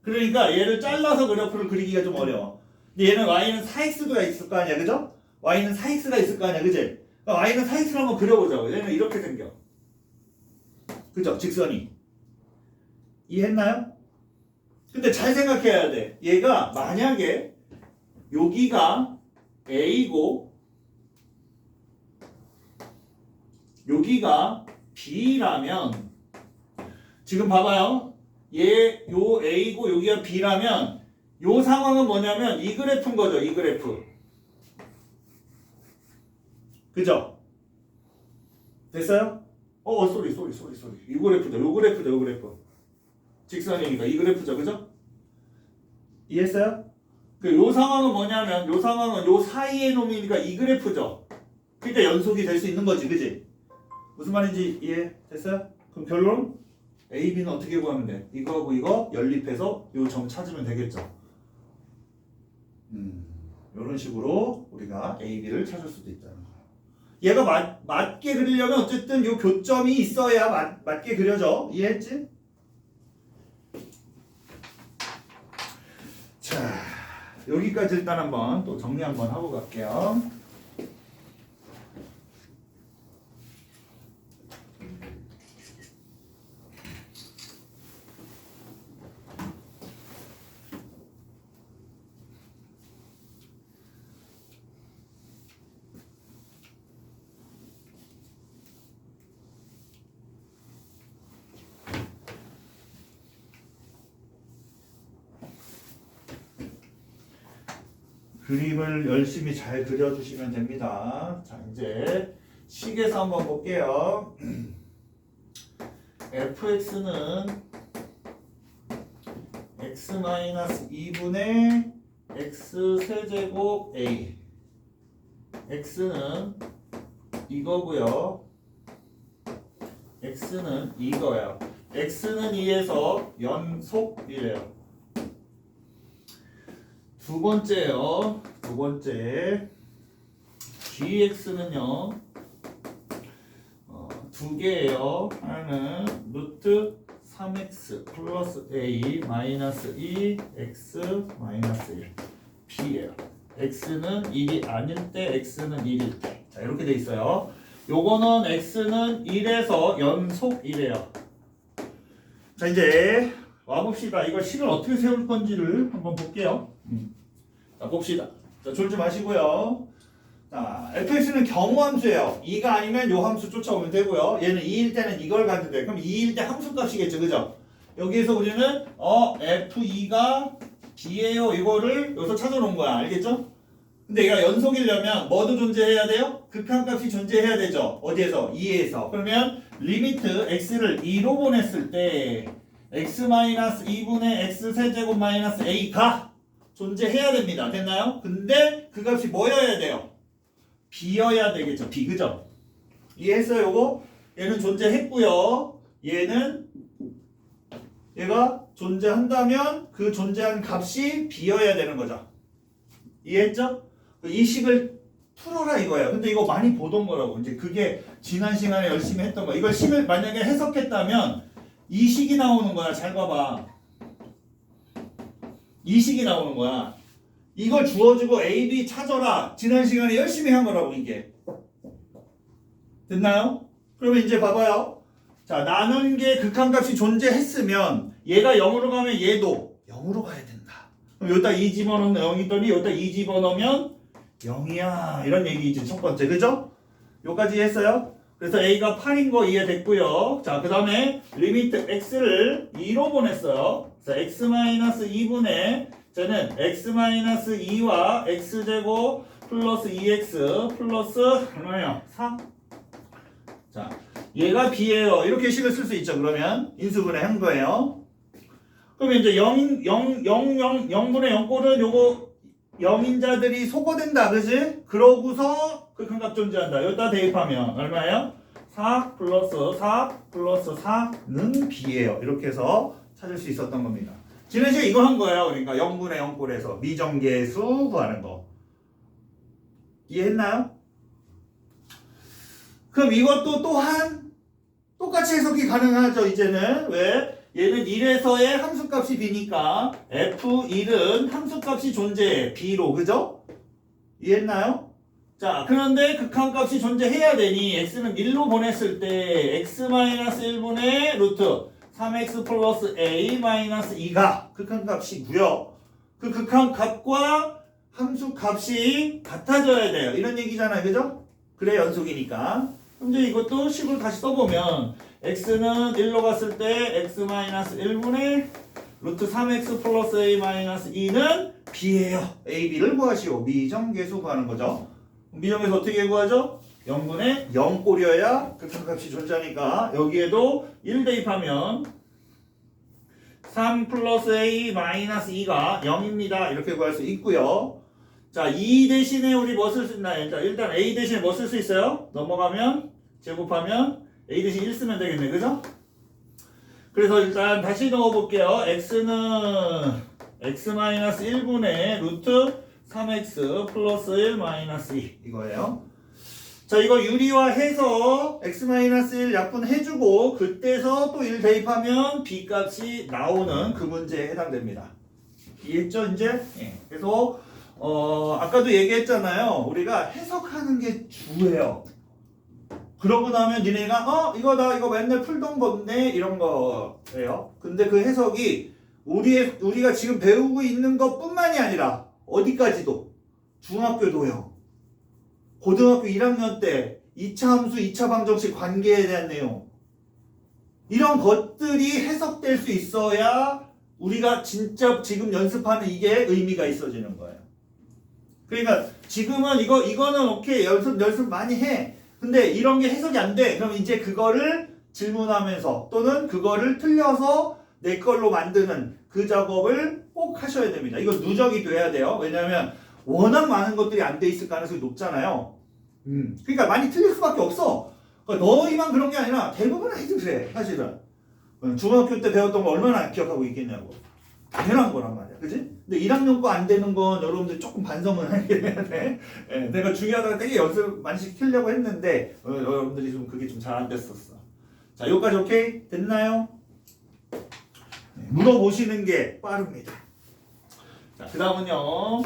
[SPEAKER 1] 그러니까 얘를 잘라서 그래프를 그리기가 좀 어려워. 근데 얘는 Y는 4X가 있을 거 아니야. 그죠? Y는 4X가 있을 거 아니야. 그지? 그러니까 Y는 4X를 한번 그려보자고. 얘는 이렇게 생겨. 그죠? 직선이. 이해했나요? 근데 잘 생각해야 돼. 얘가 만약에 여기가 A고 여기가 B라면 지금 봐봐요. 요 A고 여기가 B라면 요 상황은 뭐냐면 이 그래프인 거죠. 이 그래프. 그죠? 됐어요? 쏘리. 이 그래프죠. 요 그래프. 직선이니까 이 그래프죠. 그죠? 이해했어요? 요 상황은 뭐냐면 요 상황은 요 사이의 놈이니까 이 그래프죠. 그러니까 연속이 될 수 있는 거지. 그지? 무슨 말인지 이해됐어요? 그럼 결론 A, B는 어떻게 구하면 돼? 이거하고 이거 연립해서 요 점 찾으면 되겠죠. 이런 식으로 우리가 A, B를 찾을 수도 있다는 거예요. 얘가 맞게 그리려면 어쨌든 요 교점이 있어야 맞게 그려져. 이해했지? 자, 여기까지 일단 한번 또 정리 한번 하고 갈게요. 그림을 열심히 잘 그려주시면 됩니다. 자, 이제 식에서 한번 볼게요. fx는 x-2분의 x 세제곱 a. x는 이거고요. x는 이거예요. x는 2에서 연속이래요. 두 번째요. 두 번째 gx는요. 두 개예요. 하나는 루트 3x 플러스 a 마이너스 2x 마이너스 1 b예요. x는 1이 아닐 때 x는 1일 때. 자, 이렇게 돼 있어요. 요거는 x는 1에서 연속이래요. 자, 이제 와봅시다. 이걸 식을 어떻게 세울 건지를 한번 볼게요. 자, 봅시다. 자, 졸지 마시고요. 자, fx는 경우함수예요. 2가 아니면 요 함수 쫓아오면 되고요. 얘는 2일 때는 이걸 갖는데 그럼 2일 때 함수값이겠죠, 그죠? 여기에서 우리는 f2가 b예요. 이거를 여기서 찾아놓은 거야, 알겠죠? 근데 얘가 연속이려면 뭐도 존재해야 돼요? 극한값이 존재해야 되죠. 어디에서? 2에서. 그러면 리미트 x를 2로 보냈을 때 x-2분의 x 세제곱 마이너스 a가 존재해야 됩니다. 됐나요? 근데 그 값이 뭐여야 돼요? b여야 되겠죠. b, 그죠? 이해했어요, 요거? 얘는 존재했고요. 얘가 존재한다면 그 존재한 값이 b여야 되는 거죠. 이해했죠? 이 식을 풀어라 이거예요. 근데 이거 많이 보던 거라고. 이제 그게 지난 시간에 열심히 했던 거. 이걸 식을 만약에 해석했다면 이 식이 나오는 거야. 잘 봐봐. 이 식이 나오는 거야. 이걸 주어주고 A, B 찾아라. 지난 시간에 열심히 한 거라고 이게. 됐나요? 그러면 이제 봐봐요. 자, 나누는 게 극한값이 존재했으면 얘가 0으로 가면 얘도 0으로 가야 된다. 그럼 여기다 2 집어넣으면 0이더니 여기다 2 집어넣으면 0이야. 이런 얘기지 첫 번째. 그죠? 요까지 했어요? 그래서 A가 8인 거 이해됐고요. 자, 그 다음에 리미트 X를 2로 보냈어요. 그래서 X-2분의 쟤는 X-2와 X제곱 플러스 2X 플러스 얼마예요? 4? 자, 얘가 B예요. 이렇게 식을 쓸 수 있죠. 그러면 인수분해 한 거예요. 그러면 이제 0분의 0꼴은 요거 0인자들이 소거된다. 그지? 그러고서 극한값 존재한다. 여기다 대입하면 얼마예요? 4 플러스 4 플러스 4는 B예요. 이렇게 해서 찾을 수 있었던 겁니다. 지난 시간에 이거 한 거예요. 그러니까 0분의 0꼴에서 미정계수 구하는 거. 이해했나요? 그럼 이것도 또한 똑같이 해석이 가능하죠. 이제는. 왜? 얘는 1에서의 함수값이 b니까 f1은 함수값이 존재해. b로. 그죠? 이해했나요? 자, 그런데 극한값이 존재해야 되니 x는 1로 보냈을 때 x-1분의 루트 3x 플러스 a-2가 극한값이고요. 그 극한값과 함수값이 같아져야 돼요. 이런 얘기잖아요. 그죠? 그래 연속이니까. 그럼 이제 이것도 식을 다시 써보면 x는 1로 갔을 때 x-1분의 루트 3x 플러스 a-2는 b예요. a, b를 구하시오. 미정계수 구하는 거죠. 미정계수 어떻게 구하죠? 0분의 0꼴이어야 극한값이 존재하니까 여기에도 1 대입하면 3 플러스 a 마이너스 2가 0입니다. 이렇게 구할 수 있고요. 자, 2 대신에 우리 뭐 쓸 수 있나요? 자, 일단 a 대신에 뭐 쓸 수 있어요? 넘어가면 제곱하면 a 대신 1 쓰면 되겠네. 그죠? 그래서 일단 다시 넣어볼게요. x는 x-1분의 루트 3x 플러스 1 마이너스 2 이거예요. 자, 이거 유리화해서 x-1 약분해주고 그때서 또 1 대입하면 b값이 나오는 그 문제에 해당됩니다. 이해했죠 이제? 예. 그래서 아까도 얘기했잖아요. 우리가 해석하는 게 주예요. 그러고 나면 니네가 이거다 이거 맨날 풀던 건데 이런 거예요. 근데 그 해석이 우리가 지금 배우고 있는 것뿐만이 아니라 어디까지도 중학교도요. 고등학교 1학년 때 2차 함수, 2차 방정식 관계에 대한 내용 이런 것들이 해석될 수 있어야 우리가 진짜 지금 연습하는 이게 의미가 있어지는 거예요. 그러니까 지금은 이거는 오케이 연습 많이 해. 근데 이런 게 해석이 안 돼. 그럼 이제 그거를 질문하면서 또는 그거를 틀려서 내 걸로 만드는 그 작업을 꼭 하셔야 됩니다. 이거 누적이 돼야 돼요. 왜냐하면 워낙 많은 것들이 안 돼 있을 가능성이 높잖아요. 그러니까 많이 틀릴 수밖에 없어. 그러니까 너희만 그런 게 아니라 대부분 아이들 그래 사실은. 중학교 때 배웠던 거 얼마나 기억하고 있겠냐고. 당연한 거란 말이야. 그지? 근데 1학년 거 안 되는 건 여러분들 조금 반성을 해야 돼. 예, 내가 중요하다고 되게 연습 많이 시키려고 했는데 여러분들이 좀 그게 좀 잘 안 됐었어. 자, 여기까지 오케이? 됐나요? 네, 물어보시는 게 빠릅니다. 자, 그 다음은요.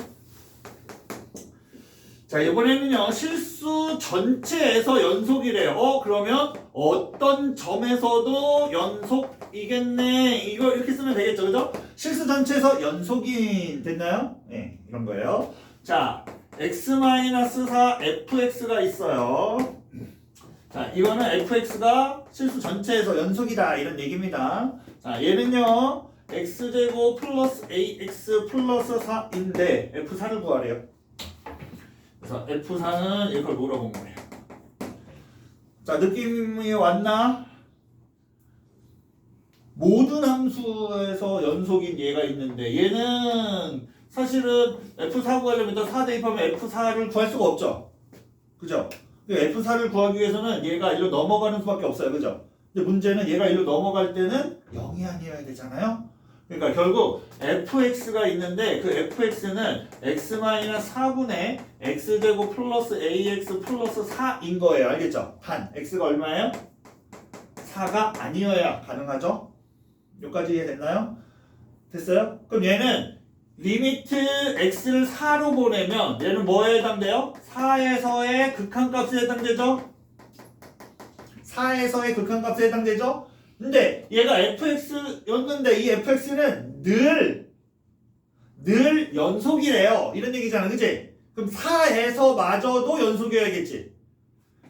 [SPEAKER 1] 자, 이번에는요. 실수 전체에서 연속이래요. 그러면 어떤 점에서도 연속이겠네. 이거 이렇게 쓰면 되겠죠. 그죠? 실수 전체에서 연속인 됐나요? 네, 이런 거예요. 자, x-4 fx가 있어요. 자, 이거는 fx가 실수 전체에서 연속이다 이런 얘기입니다. 자, 얘는요. x제곱 플러스 ax 플러스 4인데 f4를 구하래요. 그래서 F4는 이걸 물어본 거예요. 자, 느낌이 왔나? 모든 함수에서 연속인 얘가 있는데 얘는 사실은 F4 구하려면 일단 4 대입하면 F4를 구할 수가 없죠. 그죠? F4를 구하기 위해서는 얘가 일로 넘어가는 수밖에 없어요. 그죠? 근데 문제는 얘가 일로 넘어갈 때는 0이 아니어야 되잖아요. 그러니까 결국 fx가 있는데 그 fx는 x-4분의 x제곱 플러스 ax 플러스 4인 거예요. 알겠죠? 단 x가 얼마예요? 4가 아니어야 가능하죠? 여기까지 이해됐나요? 됐어요? 그럼 얘는 리미트 x를 4로 보내면 얘는 뭐에 해당돼요? 4에서의 극한값에 해당되죠? 4에서의 극한값에 해당되죠? 근데 얘가 fx였는데 이 fx는 늘 연속이래요. 이런 얘기잖아. 그치? 그럼 4에서 마저도 연속이어야겠지.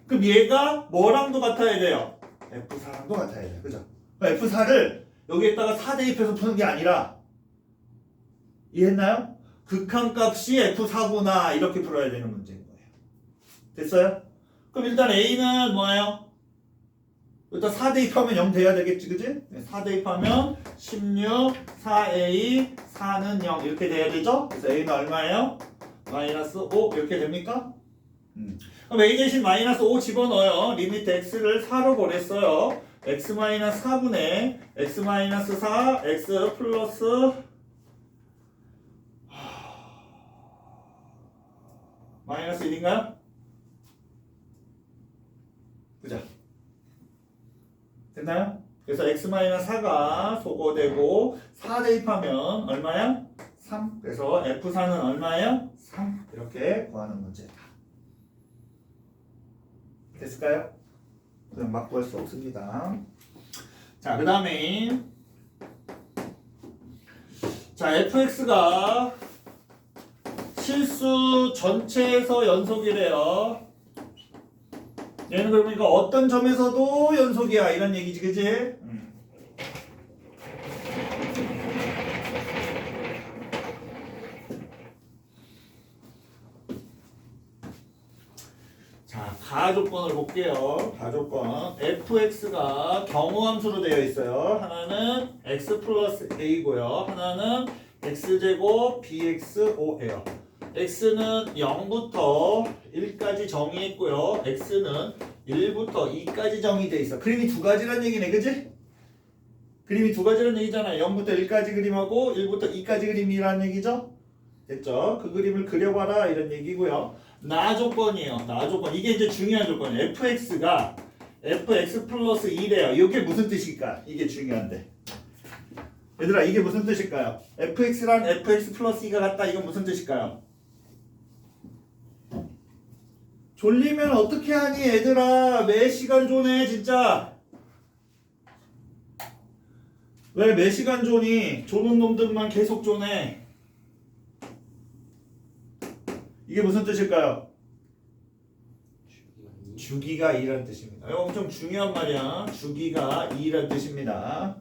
[SPEAKER 1] 그럼 얘가 뭐랑도 같아야 돼요? f4랑도 같아야 돼요. 그죠? f4를 여기에다가 4 대입해서 푸는 게 아니라 이해했나요? 극한값이 f4구나 이렇게 풀어야 되는 문제인 거예요. 됐어요? 그럼 일단 a는 뭐예요? 일단 4 대입하면 0 돼야 되겠지, 그지? 4 대입하면 16, 4a, 4는 0 이렇게 돼야 되죠? 그래서 a는 얼마예요? 마이너스 5 이렇게 됩니까? 그럼 a 대신 마이너스 5 집어넣어요. 리미트 x를 4로 보냈어요. x-4분의 x-4, x 플러스 마이너스 1인가요? 그죠? 됐나요? 그래서 x-4가 소거되고 4 대입하면 얼마야? 3. 그래서 f4는 얼마예요? 3. 이렇게 구하는 문제다. 됐을까요? 그냥 막 구할 수 없습니다. 자, 그 다음에 자, fx가 실수 전체에서 연속이래요. 얘는 그러니까 어떤 점에서도 연속이야 이런 얘기지, 그지? 자, 가조건을 볼게요. 가조건 fx가 경우함수로 되어 있어요. 하나는 x 플러스 a고요. 하나는 x제곱 bx5예요. x는 0부터 1까지 정의했고요. x는 1부터 2까지 정의돼 있어. 그림이 두 가지란 얘기네, 그지? 그림이 두 가지란 얘기잖아요. 0부터 1까지 그림하고 1부터 2까지 그림이라는 얘기죠? 됐죠? 그 그림을 그려봐라 이런 얘기고요. 나 조건이에요. 나 조건. 이게 이제 중요한 조건이에요. fx가 fx 플러스 2래요. 이게 무슨 뜻일까? 이게 중요한데. 얘들아, 이게 무슨 뜻일까요? fx랑 fx 플러스 2가 같다. 이건 무슨 뜻일까요? 졸리면 어떻게 하니 얘들아? 매 시간 조네 진짜. 왜 매 시간 조니? 조는 놈들만 계속 조네. 이게 무슨 뜻일까요? 주기가 2라는 뜻입니다. 이거 엄청 중요한 말이야. 주기가 2라는 뜻입니다.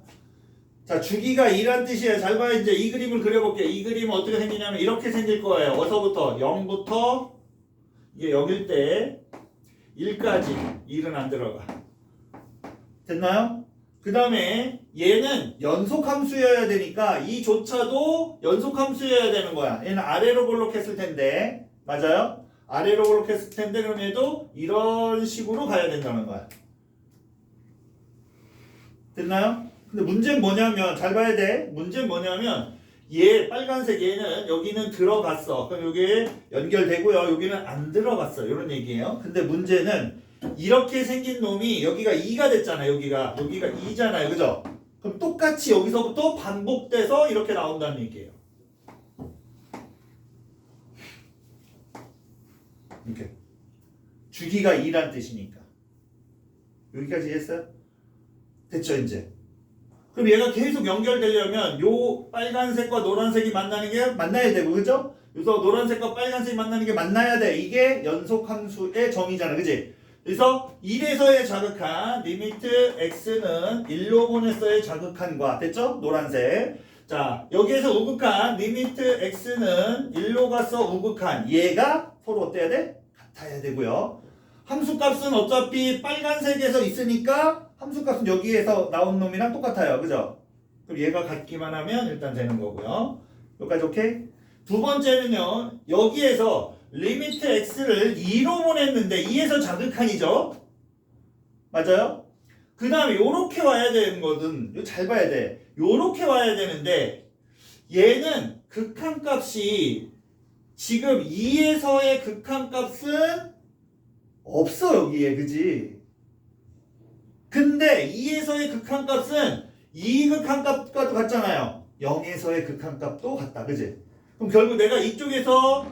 [SPEAKER 1] 자, 주기가 2란 뜻이에요. 잘 봐요. 이제 이 그림을 그려볼게요. 이 그림은 어떻게 생기냐면 이렇게 생길 거예요. 어서부터 0부터 이게 0일 때 1까지 1은 안 들어가. 됐나요? 그 다음에 얘는 연속함수여야 되니까 이조차도 연속함수여야 되는 거야. 얘는 아래로 볼록했을 텐데 맞아요? 아래로 볼록했을 텐데 그럼 얘도 이런 식으로 가야 된다는 거야. 됐나요? 근데 문제는 뭐냐면 잘 봐야 돼. 문제는 뭐냐면 얘 빨간색 얘는 여기는 들어갔어. 그럼 여기에 연결되고요. 여기는 안 들어갔어. 이런 얘기예요. 근데 문제는 이렇게 생긴 놈이 여기가 2가 됐잖아요. 여기가 2잖아요. 그죠? 그럼 똑같이 여기서부터 반복돼서 이렇게 나온다는 얘기예요. 이렇게 주기가 2란 뜻이니까. 여기까지 이해했어요? 됐죠 이제? 그럼 얘가 계속 연결되려면 요 빨간색과 노란색이 만나는 게 만나야 되고 그죠? 그래서 노란색과 빨간색이 만나는 게 만나야 돼. 이게 연속함수의 정의잖아. 그지? 그래서 1에서의 자극한 리미트 x는 1로 보냈어의 자극한과 됐죠? 노란색. 자 여기에서 우극한 리미트 x는 1로 가서 우극한 얘가 서로 어때야 돼? 같아야 되고요. 함수값은 어차피 빨간색에서 있으니까 함수값은 여기에서 나온 놈이랑 똑같아요. 그죠? 그럼 얘가 같기만 하면 일단 되는 거고요. 여기까지 오케이? 두 번째는요. 여기에서 리미트 x를 2로 보냈는데 2에서 자극한이죠? 맞아요? 그 다음에 요렇게 와야 되는 거든 이거 잘 봐야 돼. 요렇게 와야 되는데 얘는 극한값이 지금 2에서의 극한값은 없어 여기에. 그지? 근데 2에서의 극한값은 2 극한값과도 같잖아요. 0에서의 극한값도 같다. 그지? 그럼 결국 내가 이쪽에서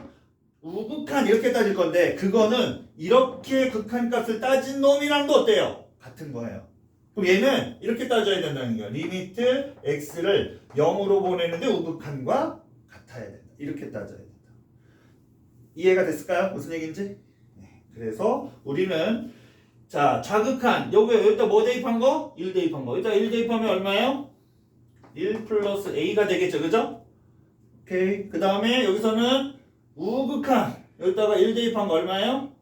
[SPEAKER 1] 우극한 이렇게 따질 건데 그거는 이렇게 극한값을 따진 놈이랑도 어때요? 같은 거예요. 그럼 얘는 이렇게 따져야 된다는 거예요. 리미트 x를 0으로 보내는데 우극한과 같아야 된다. 이렇게 따져야 된다. 이해가 됐을까요? 무슨 얘기인지? 네. 그래서 우리는 자 자극한 여기다 뭐 대입한 거? 1 대입한 거. 일단 1 대입하면 얼마예요? 1 플러스 a가 되겠죠. 그죠? 오케이. 그 다음에 여기서는 우극한 여기다가 1 대입한 거 얼마예요?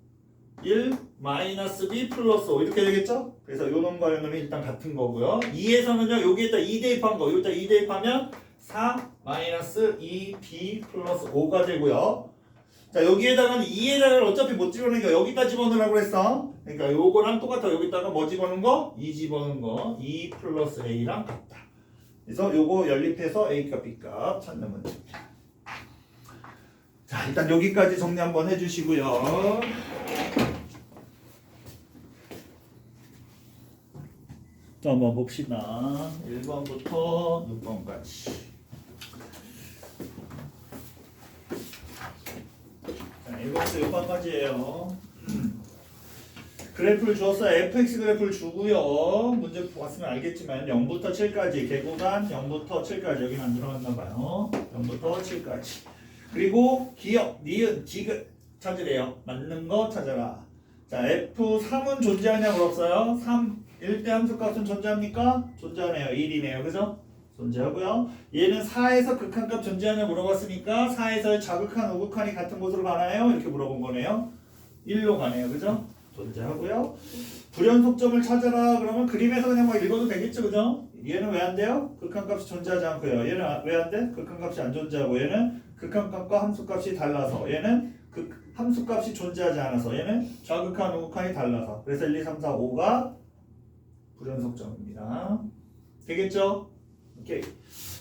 [SPEAKER 1] 1 마이너스 b 플러스 5 이렇게 되겠죠? 그래서 요 놈과 요 놈이 일단 같은 거고요. 2에서는요 여기에다 2 대입한 거 여기다 2 대입하면 4 마이너스 2b 플러스 5가 되고요. 자 여기에다가는 2에다가를 어차피 못 집어넣으니까 여기다 집어넣으라고 했어. 그러니까 요거랑 똑같아. 여기다가 뭐 집어넣은 거? 2 집어넣은 거 2 플러스 a랑 같다. 그래서 요거 연립해서 a값 b값 찾는 문제입니다. 자 일단 여기까지 정리 한번 해주시고요. 또 한번 봅시다. 1번부터 6번까지. 자 1번부터 6번까지예요. 그래프를 주었어요. fx 그래프를 주고요. 문제 봤으면 알겠지만 0부터 7까지 개구간 0부터 7까지 여기는 안 들어갔나 봐요. 0부터 7까지. 그리고 기억, 니은, 지읒 찾으래요. 맞는 거 찾아라. 자, F3은 존재하냐 물었어요. 3, 1대 함수값은 존재합니까? 존재하네요. 1이네요. 그죠? 존재하고요. 얘는 4에서 극한값 존재하냐 물어봤으니까 4에서의 자극한, 우극한이 같은 곳으로 가나요? 이렇게 물어본 거네요. 1로 가네요. 그죠? 존재하고요. 불연속점을 찾아라. 그러면 그림에서 그냥 막 읽어도 되겠죠. 그죠? 얘는 왜 안 돼요? 극한값이 존재하지 않고요. 얘는 왜 안 돼? 극한값이 안 존재하고 얘는 극한값과 함수값이 달라서 얘는 함수값이 존재하지 않아서 얘는 좌극한, 우극한이 달라서 그래서 1, 2, 3, 4, 5가 불연속점입니다. 되겠죠? 오케이.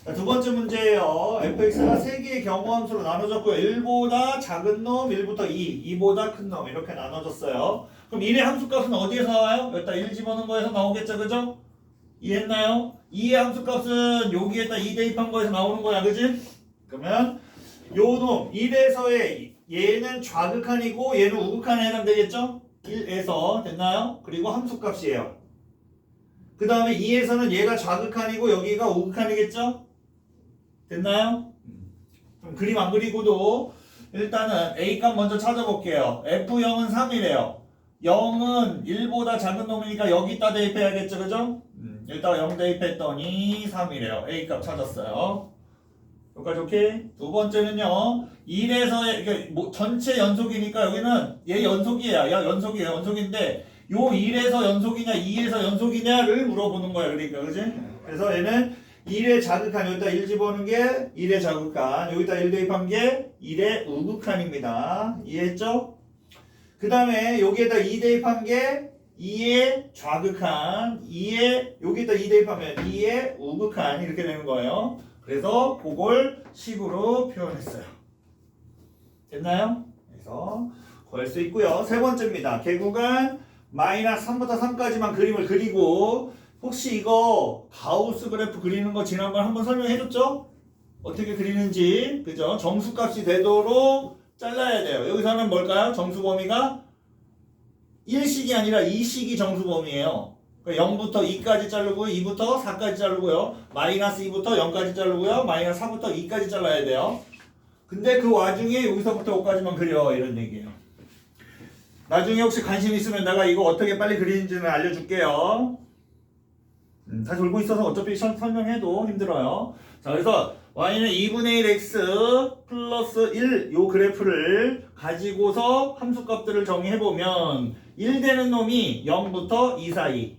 [SPEAKER 1] 자, 두 번째 문제예요. fx가 3개의 경우함수로 나눠졌고요. 1보다 작은 놈, 1부터 2, 2보다 큰 놈 이렇게 나눠졌어요. 그럼 1의 함수값은 어디에서 나와요? 여기다 1 집어넣은 거에서 나오겠죠. 그죠? 이해했나요? 2의 함수값은 여기에다 2 대입한 거에서 나오는 거야. 그지? 그러면 요 놈 1에서의 얘는 좌극한이고 얘는 우극한에 해당되겠죠? 1에서 됐나요? 그리고 함수값이에요. 그 다음에 2에서는 얘가 좌극한이고 여기가 우극한이겠죠? 됐나요? 그럼 그림 안 그리고도 일단은 A값 먼저 찾아볼게요. F0은 3이래요. 0은 1보다 작은 놈이니까 여기다 대입해야겠죠? 그죠? 여기다가 0 대입했더니 3이래요. A 값 찾았어요. 여기까지 오케이? 두 번째는요. 1에서의 이게 뭐 전체 연속이니까 여기는 얘 연속이에요. 야 연속이에요. 연속인데 요 1에서 연속이냐 2에서 연속이냐를 물어보는 거야. 그러니까 그지? 그래서 얘는 1의 자극한 여기다 1 집어넣은 게 1의 자극한 여기다 1 대입한 게 1의 우극한입니다. 이해했죠? 그 다음에 여기에다 2 대입한 게 2의 좌극한 2의 여기에다 2 대입하면 2의 우극한 이렇게 되는 거예요. 그래서 그걸 식으로 표현했어요. 됐나요? 그래서 구할 수 있고요. 세 번째입니다. 개구간 마이너스 3부터 3까지만 그림을 그리고 혹시 이거 가우스 그래프 그리는 거 지난번 한번 설명해줬죠? 어떻게 그리는지 그죠? 정수값이 되도록 잘라야 돼요. 여기서는 뭘까요? 정수 범위가 1식이 아니라 2식이 정수 범위예요. 0부터 2까지 자르고요. 2부터 4까지 자르고요. 마이너스 2부터 0까지 자르고요. 마이너스 4부터 2까지 잘라야 돼요. 근데 그 와중에 여기서부터 5까지만 그려 이런 얘기예요. 나중에 혹시 관심 있으면 내가 이거 어떻게 빨리 그리는지는 알려줄게요. 다 졸고 있어서 어차피 설명해도 힘들어요. 자, 그래서 y는 2분의 1 x 플러스 1 요 그래프를 가지고서 함수값들을 정의해보면 1 되는 놈이 0부터 2 사이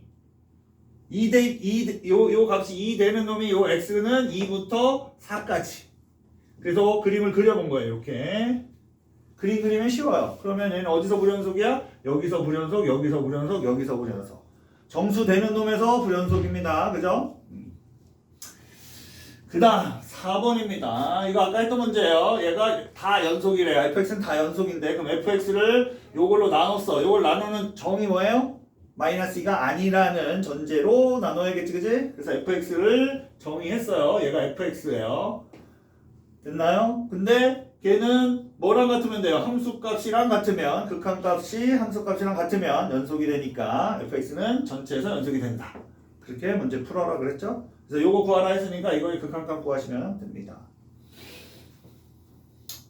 [SPEAKER 1] 요 값이 2 되는 놈이 요 x는 2부터 4까지. 그래서 그림을 그려본 거예요. 이렇게 그림 그리면 쉬워요. 그러면 얘는 어디서 불연속이야? 여기서 불연속, 여기서 불연속, 여기서 불연속. 정수 되는 놈에서 불연속입니다. 그죠? 그 다음 4번입니다. 이거 아까 했던 문제예요. 얘가 다 연속이래요. fx는 다 연속인데 그럼 fx를 요걸로 나눴어. 요걸 나누는 정의 뭐예요? 마이너스 2가 아니라는 전제로 나눠야겠지, 그지? 그래서 fx를 정의했어요. 얘가 fx예요. 됐나요? 근데 걔는 뭐랑 같으면 돼요? 함수값이랑 같으면 극한값이 함수값이랑 같으면 연속이 되니까 fx는 전체에서 연속이 된다. 그렇게 문제 풀어라 그랬죠? 그래서 요거 구하라 했으니까 이거의 극한값 구하시면 됩니다.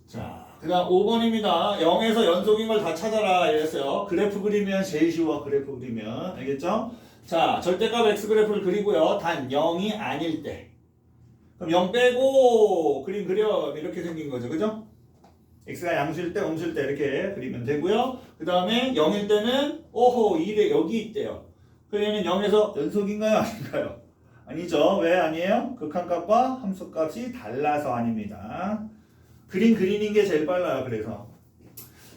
[SPEAKER 1] 자, 그 다음 5번입니다. 0에서 연속인 걸 다 찾아라 이랬어요. 그래프 그리면 제일 쉬워. 그래프 그리면 알겠죠? 자, 절대값 x 그래프를 그리고요. 단 0이 아닐 때 그럼 0 빼고 그림 그려 이렇게 생긴 거죠. 그죠? x가 양수일 때 음수일 때 이렇게 그리면 되고요. 그 다음에 0일 때는 오호 1에 여기 있대요. 그러면 0에서 연속인가요? 아닌가요? 아니죠. 왜 아니에요? 극한값과 함수값이 달라서 아닙니다. 그림 그리는 게 제일 빨라요. 그래서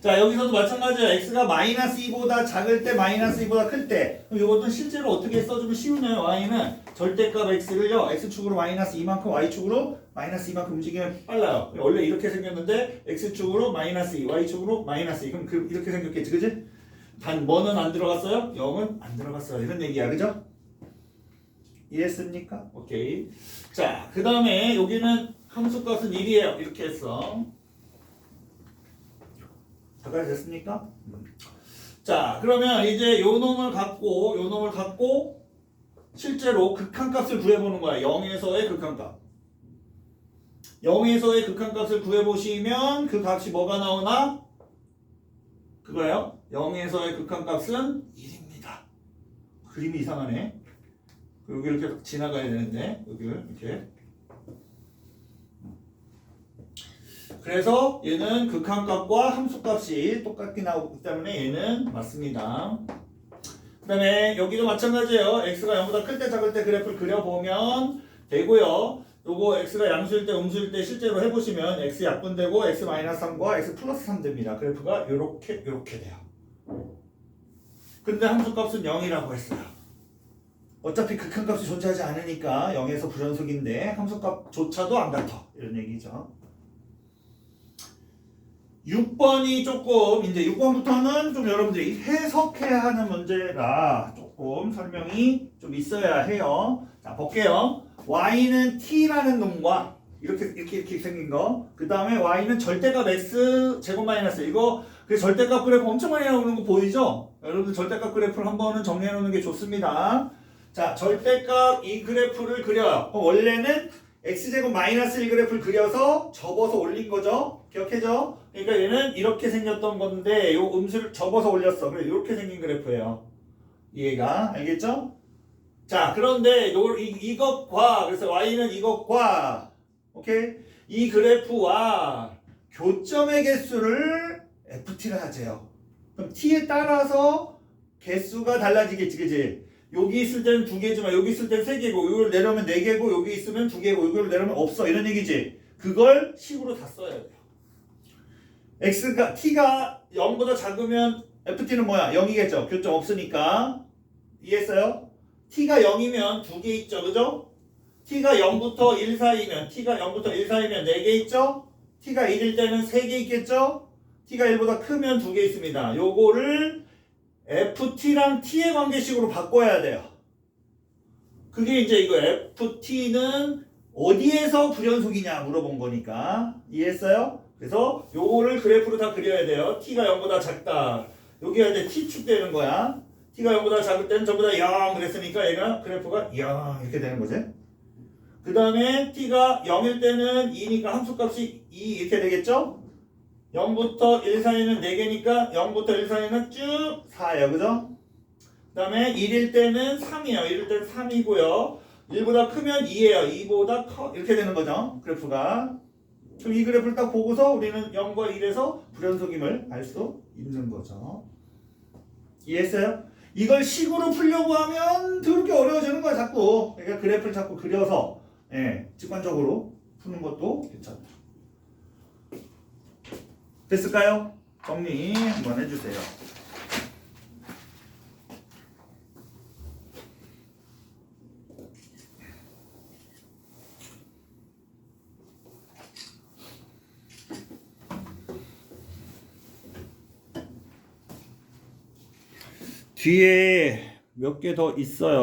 [SPEAKER 1] 자, 여기서도 마찬가지예요. x가 마이너스 2보다 작을 때 마이너스 2보다 클 때 그럼 이것도 실제로 어떻게 써주면 쉬우냐요. y는 절대값 x를요. x축으로 마이너스 2만큼 y축으로 마이너스 2만큼 움직이면 빨라요. 원래 이렇게 생겼는데 x축으로 마이너스 2 y축으로 마이너스 2 그럼 이렇게 생겼겠지. 그지? 단 뭐는 안 들어갔어요? 0은 안 들어갔어요. 이런 얘기야. 그죠? 이해했습니까? 오케이. 자, 그 다음에 여기는 함수값은 1이에요. 이렇게 했어. 잠깐 됐습니까? 자, 그러면 이제 요 놈을 갖고 실제로 극한값을 구해보는 거야. 0에서의 극한값. 0에서의 극한값을 구해보시면 그 값이 뭐가 나오나? 그거예요. 0에서의 극한값은 1입니다. 그림이 이상하네. 여기 이렇게 지나가야 되는데 여기를 이렇게. 그래서 얘는 극한값과 함수값이 똑같게 나오기 때문에 얘는 맞습니다. 그 다음에 여기도 마찬가지예요. x가 0보다 클 때 작을 때 그래프를 그려보면 되고요. 요거 x가 양수일 때 음수일 때 실제로 해보시면 x 약분되고 x 마이너스 3과 x 플러스 3 됩니다. 그래프가 요렇게 돼요. 근데 함수값은 0이라고 했어요. 어차피 극한값이 존재하지 않으니까 0에서 불연속인데 함수값조차도 안 같아. 이런 얘기죠. 6번이 조금 이제 6번부터는 좀 여러분들이 해석해야 하는 문제라 조금 설명이 좀 있어야 해요. 자, 볼게요. y는 t라는 놈과 이렇게 생긴 거. 그 다음에 y는 절대값 x 제곱 마이너스 이거 그 절대값 그래프 엄청 많이 나오는 거 보이죠? 여러분들 절대값 그래프를 한 번은 정리해 놓는 게 좋습니다. 자, 절대값 이 그래프를 그려요. 원래는 x제곱 마이너스 1 그래프를 그려서 접어서 올린 거죠. 기억해줘? 그러니까 얘는 이렇게 생겼던 건데 요 음수를 접어서 올렸어. 그래 이렇게 생긴 그래프예요. 얘가 알겠죠? 자, 그런데 이것과 그래서 y는 이것과 오케이? 이 그래프와 교점의 개수를 ft를 하재요. 그럼 t에 따라서 개수가 달라지겠지, 그지? 여기 있을 때는 2개지만 여기 있을 때는 3개고 이걸 내려면 4개고 여기 있으면 2개고 이걸 내려면 없어 이런 얘기지. 그걸 식으로 다 써야 돼요. x가 t가 0보다 작으면 ft는 뭐야? 0이겠죠. 교점 없으니까. 이해했어요? t가 0이면 2개 있죠. 그죠? t가 0부터 1 사이면 t가 0부터 1 사이면 4개 있죠? t가 1일 때는 3개 있겠죠? t가 1보다 크면 2개 있습니다. 요거를 ft랑 t의 관계식으로 바꿔야 돼요. 그게 이제 이거 ft는 어디에서 불연속이냐 물어본 거니까. 이해했어요? 그래서 요거를 그래프로 다 그려야 돼요. t가 0보다 작다. 여기가 이제 t축 되는 거야. t가 0보다 작을 때는 전부 다 0 그랬으니까 얘가 그래프가 0 이렇게 되는 거지. 그 다음에 t가 0일 때는 2니까 함수값이 2 이렇게 되겠죠? 0부터 1 사이는 4개니까 0부터 1 사이는 쭉 4예요. 그죠? 그 다음에 1일 때는 3이에요. 1일 때는 3이고요. 1보다 크면 2예요. 2보다 커. 이렇게 되는 거죠. 그래프가. 그럼 이 그래프를 딱 보고서 우리는 0과 1에서 불연속임을 알 수 있는 거죠. 이해했어요? 이걸 식으로 풀려고 하면 더럽게 어려워지는 거야 자꾸. 그러니까 그래프를 자꾸 그려서 직관적으로 푸는 것도 괜찮다. 됐을까요? 정리 한번 해주세요. 뒤에 몇 개 더 있어요.